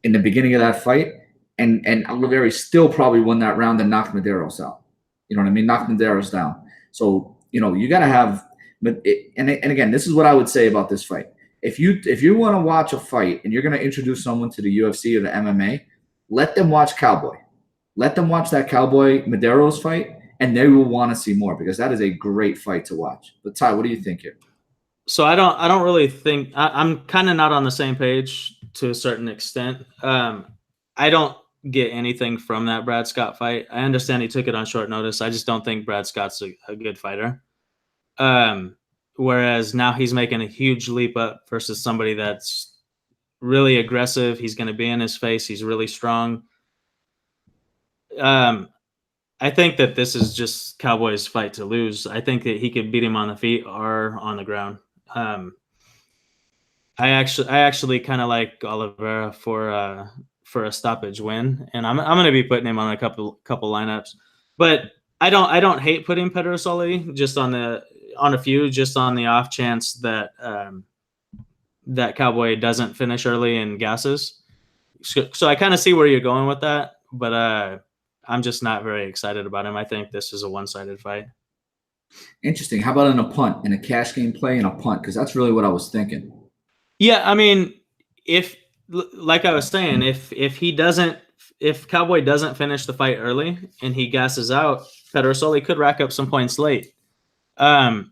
in the beginning of that fight. And Oliveira still probably won that round and knocked Medeiros out. You know what I mean? Knocked Medeiros down. So, you got to have – and again, this is what I would say about this fight. If you want to watch a fight and you're going to introduce someone to the UFC or the MMA, let them watch Cowboy. Let them watch that Cowboy Medeiros fight, and they will want to see more because that is a great fight to watch. But Ty, what do you think here? So I don't really think I'm kind of not on the same page to a certain extent. I don't get anything from that Brad Scott fight. I understand he took it on short notice. I just don't think Brad Scott's a good fighter. Whereas now he's making a huge leap up versus somebody that's really aggressive. He's going to be in his face. He's really strong. I think that this is just Cowboy's fight to lose. I think that he could beat him on the feet or on the ground. I actually kind of like Oliveira for a stoppage win, and I'm going to be putting him on a couple lineups. But I don't hate putting Petroselli just on a few, just on the off chance that that Cowboy doesn't finish early and gasses. So I kind of see where you're going with that, but I'm just not very excited about him. I think this is a one-sided fight. Interesting. How about in a punt, in a cash game play and a punt? Because that's really what I was thinking. Yeah, I mean, like I was saying, if Cowboy doesn't finish the fight early and he gasses out, Petroselli could rack up some points late. I'm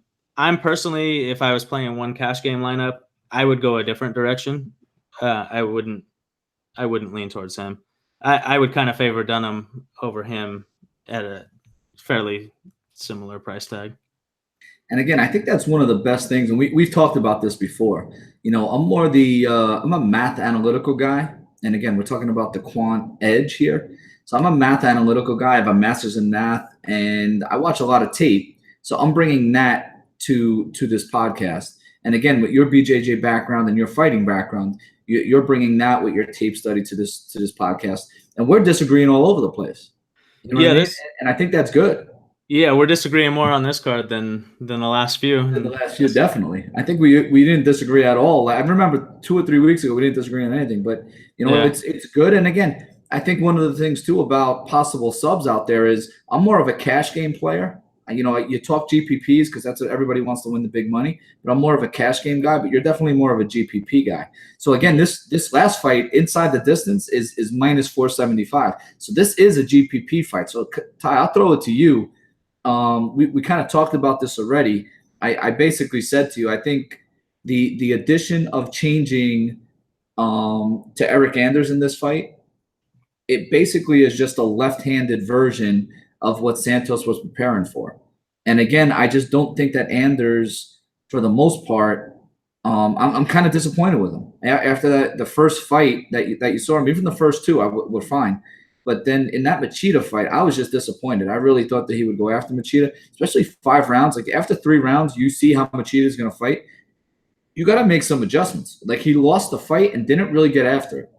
personally, if I was playing one cash game lineup, I would go a different direction. I wouldn't lean towards him. I would kind of favor Dunham over him at a fairly similar price tag. And again, I think that's one of the best things, and we've talked about this before. I'm more I'm a math analytical guy, and again, we're talking about the QuantEdge here. So I'm a math analytical guy. I have a master's in math, and I watch a lot of tape. So I'm bringing that to this podcast. And again, with your BJJ background and your fighting background, you're bringing that with your tape study to this podcast, and we're disagreeing all over the place. You know what I mean? And I think that's good. Yeah, we're disagreeing more on this card than the last few. The last few, definitely. I think we didn't disagree at all. I remember 2 or 3 weeks ago we didn't disagree on anything, but it's good. And again, I think one of the things too about possible subs out there is I'm more of a cash game player. You talk GPPs because that's what everybody wants to win the big money. But I'm more of a cash game guy. But you're definitely more of a GPP guy. So again, this last fight inside the distance is minus 475. So this is a GPP fight. So Ty, I'll throw it to you. We kind of talked about this already. I basically said to you, I think the addition of changing to Eric Anders in this fight, it basically is just a left-handed version of what Santos was preparing for. And again, I just don't think that Anders, for the most part, I'm kind of disappointed with him. After the first fight that you saw him, even the first two, were fine. But then in that Machida fight, I was just disappointed. I really thought that he would go after Machida, especially 5 rounds. Like after 3 rounds, you see how Machida is going to fight. You got to make some adjustments. Like he lost the fight and didn't really get after it,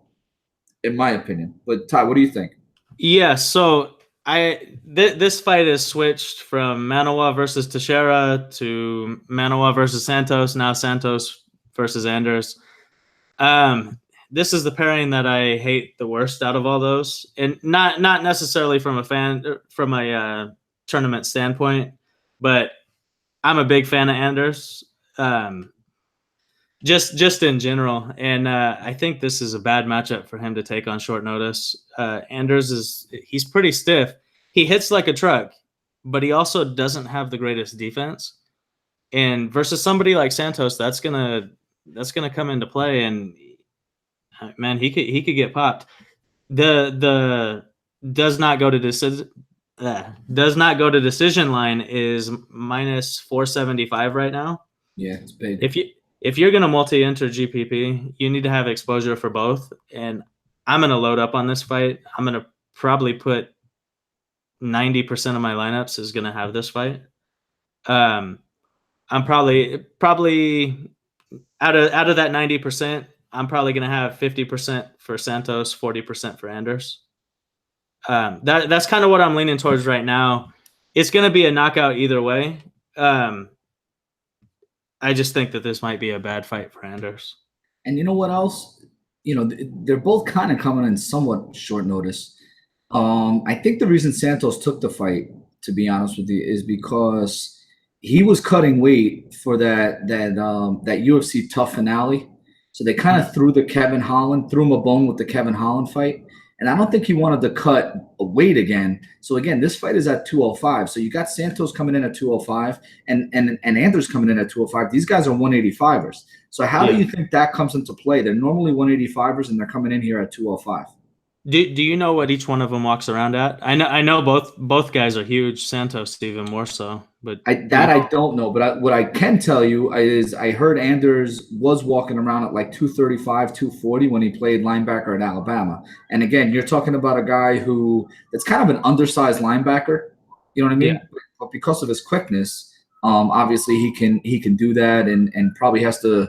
in my opinion. But Ty, what do you think? Yeah, so this fight is switched from Manoa versus Teixeira to Manoa versus Santos. Now Santos versus Anders. This is the pairing that I hate the worst out of all those, and not necessarily from a tournament standpoint, but I'm a big fan of Anders. Just in general, and I think this is a bad matchup for him to take on short notice. Anders he's pretty stiff. He hits like a truck, but he also doesn't have the greatest defense. And versus somebody like Santos, that's gonna come into play. And man, he could get popped. The does not go to decision line is minus 475 right now. Yeah, it's big. If you're going to multi-enter GPP, you need to have exposure for both. And I'm going to load up on this fight. I'm going to probably put 90% of my lineups is going to have this fight. I'm probably out of that 90%, I'm probably going to have 50% for Santos, 40% for Anders. That's kind of what I'm leaning towards right now. It's going to be a knockout either way. I just think that this might be a bad fight for Anders. And you know what else? They're both kind of coming in somewhat short notice. I think the reason Santos took the fight, to be honest with you, is because he was cutting weight for that UFC Tough finale. So they kind of threw him a bone with the Kevin Holland fight. And I don't think he wanted to cut a weight again. So again, this fight is at 205. So you got Santos coming in at 205 and Anders coming in at 205. These guys are 185ers. So how do you think that comes into play? They're normally 185ers and they're coming in here at 205. Do you know what each one of them walks around at? I know both guys are huge. Santos even more so. But I don't know. But what I can tell you is I heard Anders was walking around at like 235, 240 when he played linebacker at Alabama. And again, you're talking about a guy that's kind of an undersized linebacker. You know what I mean? Yeah. But because of his quickness, obviously he can do that and probably has to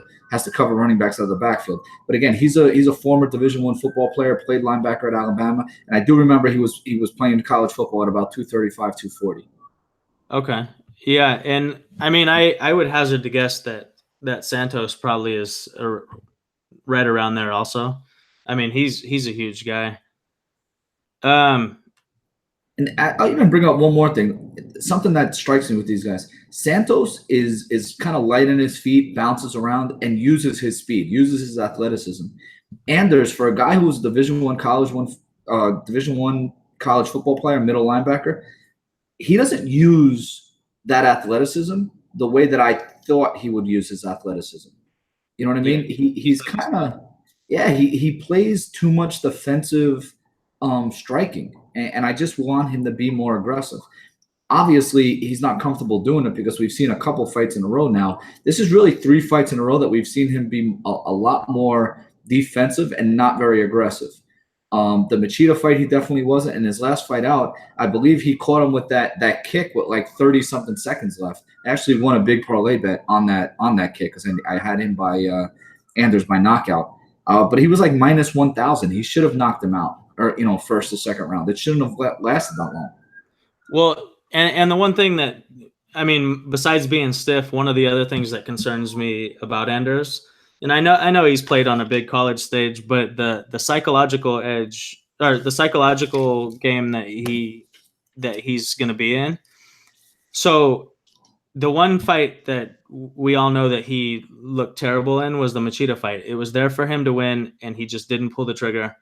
cover running backs out of the backfield. But again, he's a former Division I football player, played linebacker at Alabama, and I do remember he was playing college football at about 235, 240. Okay, yeah, and I mean, I would hazard to guess that Santos probably is right around there also. I mean, he's a huge guy. And I'll even bring up one more thing, something that strikes me with these guys. Santos is kind of light on his feet, bounces around, and uses his speed, uses his athleticism. Anders, for a guy who was a Division I college football player, middle linebacker, he doesn't use that athleticism the way that I thought he would use his athleticism. You know what I mean? He's kind of he plays too much defensive striking. And I just want him to be more aggressive. Obviously, he's not comfortable doing it because we've seen a couple fights in a row now. This is really 3 fights in a row that we've seen him be a lot more defensive and not very aggressive. The Machida fight, he definitely wasn't. And his last fight out, I believe he caught him with that kick with like 30-something seconds left. I actually won a big parlay bet on that kick because I had him by Anders by knockout. But he was like minus 1,000. He should have knocked him out. Or, first or second round. It shouldn't have lasted that long. Well, and the one thing that, I mean, besides being stiff, one of the other things that concerns me about Anders, and I know he's played on a big college stage, but the psychological edge or the psychological game that he's going to be in. So the one fight that we all know that he looked terrible in was the Machida fight. It was there for him to win, and he just didn't pull the trigger.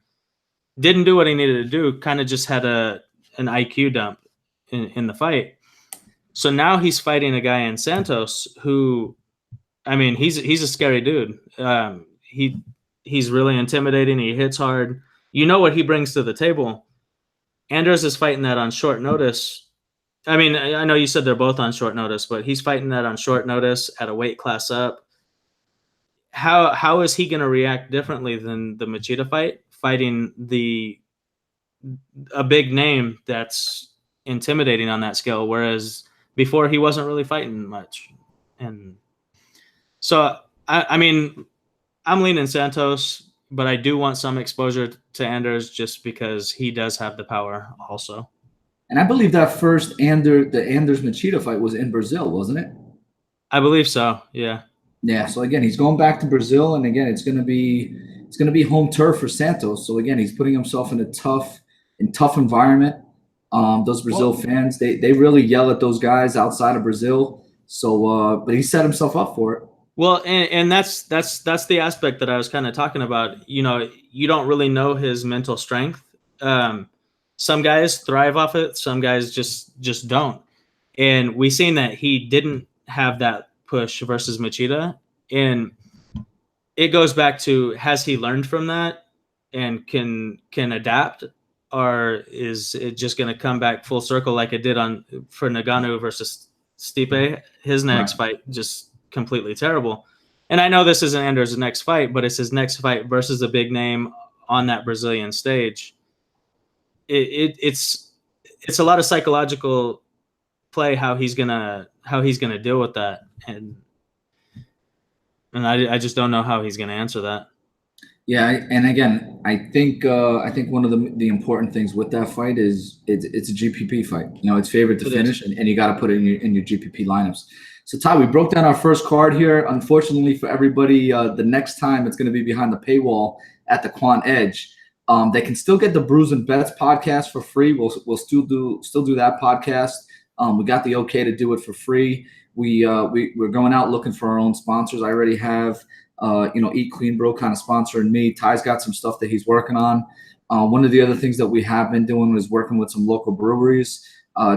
Didn't do what he needed to do. Kind of just had an IQ dump in the fight. So now he's fighting a guy in Santos who, I mean, he's a scary dude. He's really intimidating. He hits hard. You know what he brings to the table. Anders is fighting that on short notice. I mean, I know you said they're both on short notice, but he's fighting that on short notice at a weight class up. How is he going to react differently than the Machida fight, fighting a big name that's intimidating on that scale, whereas before he wasn't really fighting much? And so, I mean, I'm leaning Santos, but I do want some exposure to Anders just because he does have the power also. And I believe that first the Anders Machida fight was in Brazil, wasn't it? I believe so. Yeah. Yeah. So again, he's going back to Brazil, and again, it's going to be home turf for Santos. So again, he's putting himself in a tough environment. Those Brazil fans, they really yell at those guys outside of Brazil. So, but he set himself up for it. Well, and that's the aspect that I was kind of talking about. You know, you don't really know his mental strength. Some guys thrive off it. Some guys just don't. And we seen that he didn't have that push versus Machida. And it goes back to, has he learned from that and can adapt, or is it just going to come back full circle like it did for Ngannou versus Stipe? His next fight just completely terrible. And I know this isn't Anders' next fight, but it's his next fight versus a big name on that Brazilian stage. It's a lot of psychological play how he's gonna deal with that, and I just don't know how he's gonna answer that. Yeah, and again, I think one of the important things with that fight is it's a GPP fight. You know, it's favored to finish, and you got to put it in your GPP lineups. So Ty, we broke down our first card here. Unfortunately for everybody, the next time it's going to be behind the paywall at the QuantEdge. They can still get the Brews and Bets podcast for free. We'll still do that podcast. We got the okay to do it for free. We're going out looking for our own sponsors. I already have Eat Clean Bro kind of sponsoring me. Ty's got some stuff that he's working on. One of the other things that we have been doing is working with some local breweries,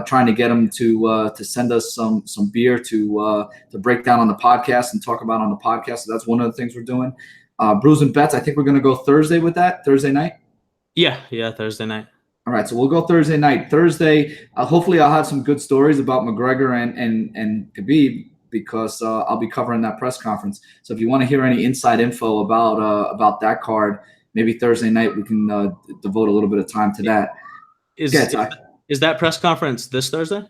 trying to get them to send us some beer to break down on the podcast and talk about on the podcast. So that's one of the things we're doing. Brews and Bets, I think we're going to go Thursday with that, Thursday night? Yeah, Thursday night. All right, so we'll go Thursday night. Thursday, hopefully I'll have some good stories about McGregor and Khabib, because I'll be covering that press conference. So if you want to hear any inside info about that card, maybe Thursday night we can devote a little bit of time to that. Is that press conference this Thursday?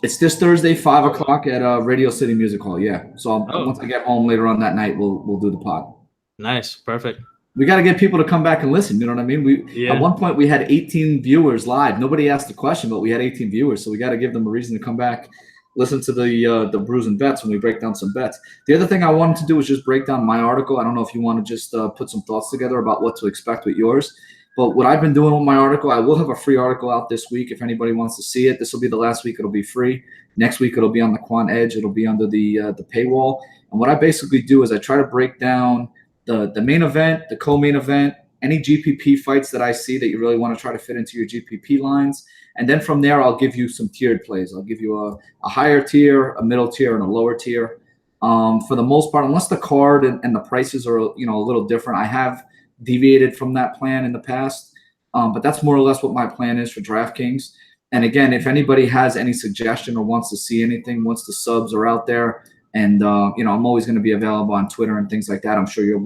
It's this Thursday, 5 o'clock at Radio City Music Hall. Yeah. So once I get home later on that night, we'll do the pod. Nice, perfect. We got to get people to come back and listen. You know what I mean? At one point we had 18 viewers live. Nobody asked the question, but we had 18 viewers, so we got to give them a reason to come back, listen to the Brews and Bets when we break down some bets. The other thing I wanted to do was just break down my article. I don't know if you want to just put some thoughts together about what to expect with yours. But what I've been doing with my article, I will have a free article out this week if anybody wants to see it. This will be the last week. It'll be free. Next week, it'll be on the QuantEdge. It'll be under the paywall. And what I basically do is I try to break down the main event, the co-main event, any GPP fights that I see that you really want to try to fit into your GPP lines. And then from there, I'll give you some tiered plays. I'll give you a higher tier, a middle tier, and a lower tier. For the most part, unless the card and the prices are a little different, I have deviated from that plan in the past. But that's more or less what my plan is for Draftkings. And again, if anybody has any suggestion or wants to see anything, once the subs are out there, and I'm always going to be available on Twitter and things like that. I'm sure you'll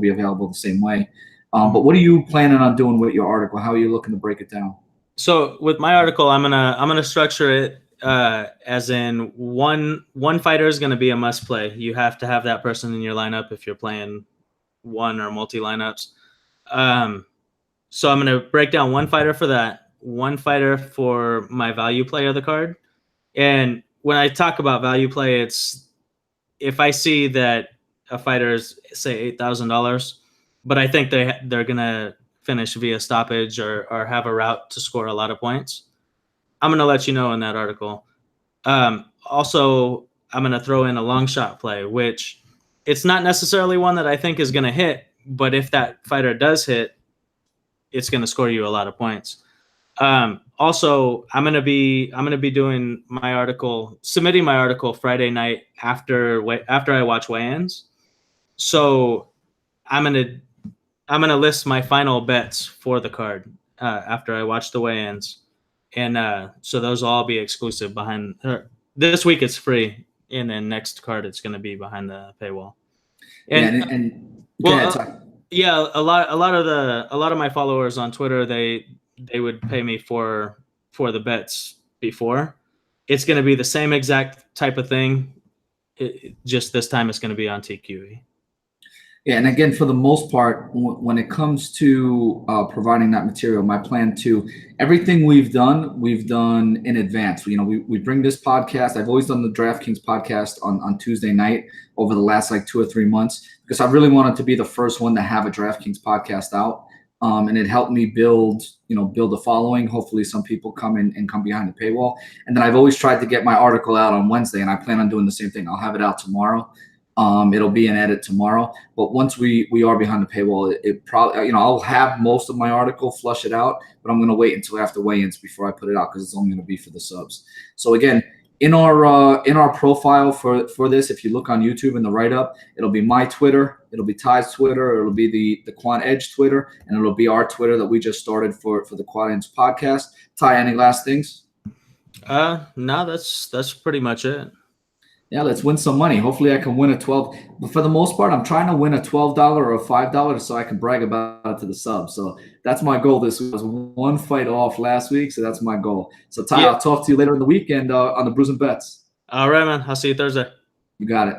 be available the same way. But what are you planning on doing with your article? How are you looking to break it down? So with my article, I'm gonna structure it as in one fighter is gonna be a must play. You have to have that person in your lineup if you're playing one or multi lineups. So I'm gonna break down one fighter for that, one fighter for my value play of the card. And when I talk about value play, it's if I see that a fighter is say $8,000, but I think they're gonna finish via stoppage or have a route to score a lot of points, I'm going to let you know in that article. also, I'm going to throw in a long shot play, which it's not necessarily one that I think is going to hit, but if that fighter does hit, it's going to score you a lot of points. Also, I'm going to be submitting my article Friday night after I watch weigh-ins. So I'm going to list my final bets for the card after I watch the weigh-ins. And so those will all be exclusive behind this week. It's free. And then next card, it's going to be behind the paywall. And yeah, a lot of my followers on Twitter, they would pay me for the bets before. It's going to be the same exact type of thing. Just this time, it's going to be on TQE. Yeah, and again, for the most part, when it comes to providing that material, my plan to everything we've done in advance. We bring this podcast. I've always done the Draftkings podcast on Tuesday night over the last 2 or 3 months because I really wanted to be the first one to have a Draftkings podcast out, and it helped me build a following. Hopefully, some people come in and come behind the paywall. And then I've always tried to get my article out on Wednesday, and I plan on doing the same thing. I'll have it out tomorrow. It'll be an edit tomorrow, but once we are behind the paywall, it probably, I'll have most of my article, flush it out, but I'm going to wait until after weigh-ins before I put it out because it's only going to be for the subs. So again, in our profile for this, if you look on YouTube in the write-up, it'll be my Twitter, it'll be Ty's Twitter, it'll be the QuantEdge Twitter, and it'll be our Twitter that we just started for the QuantEdge podcast. Ty, any last things? No, that's pretty much it. Yeah, let's win some money. Hopefully I can win a 12. But for the most part, I'm trying to win a $12 or a $5 so I can brag about it to the subs. So that's my goal this week. I was one fight off last week, so that's my goal. So, Ty, I'll talk to you later in the weekend on the Brews and Bets. All right, man. I'll see you Thursday. You got it.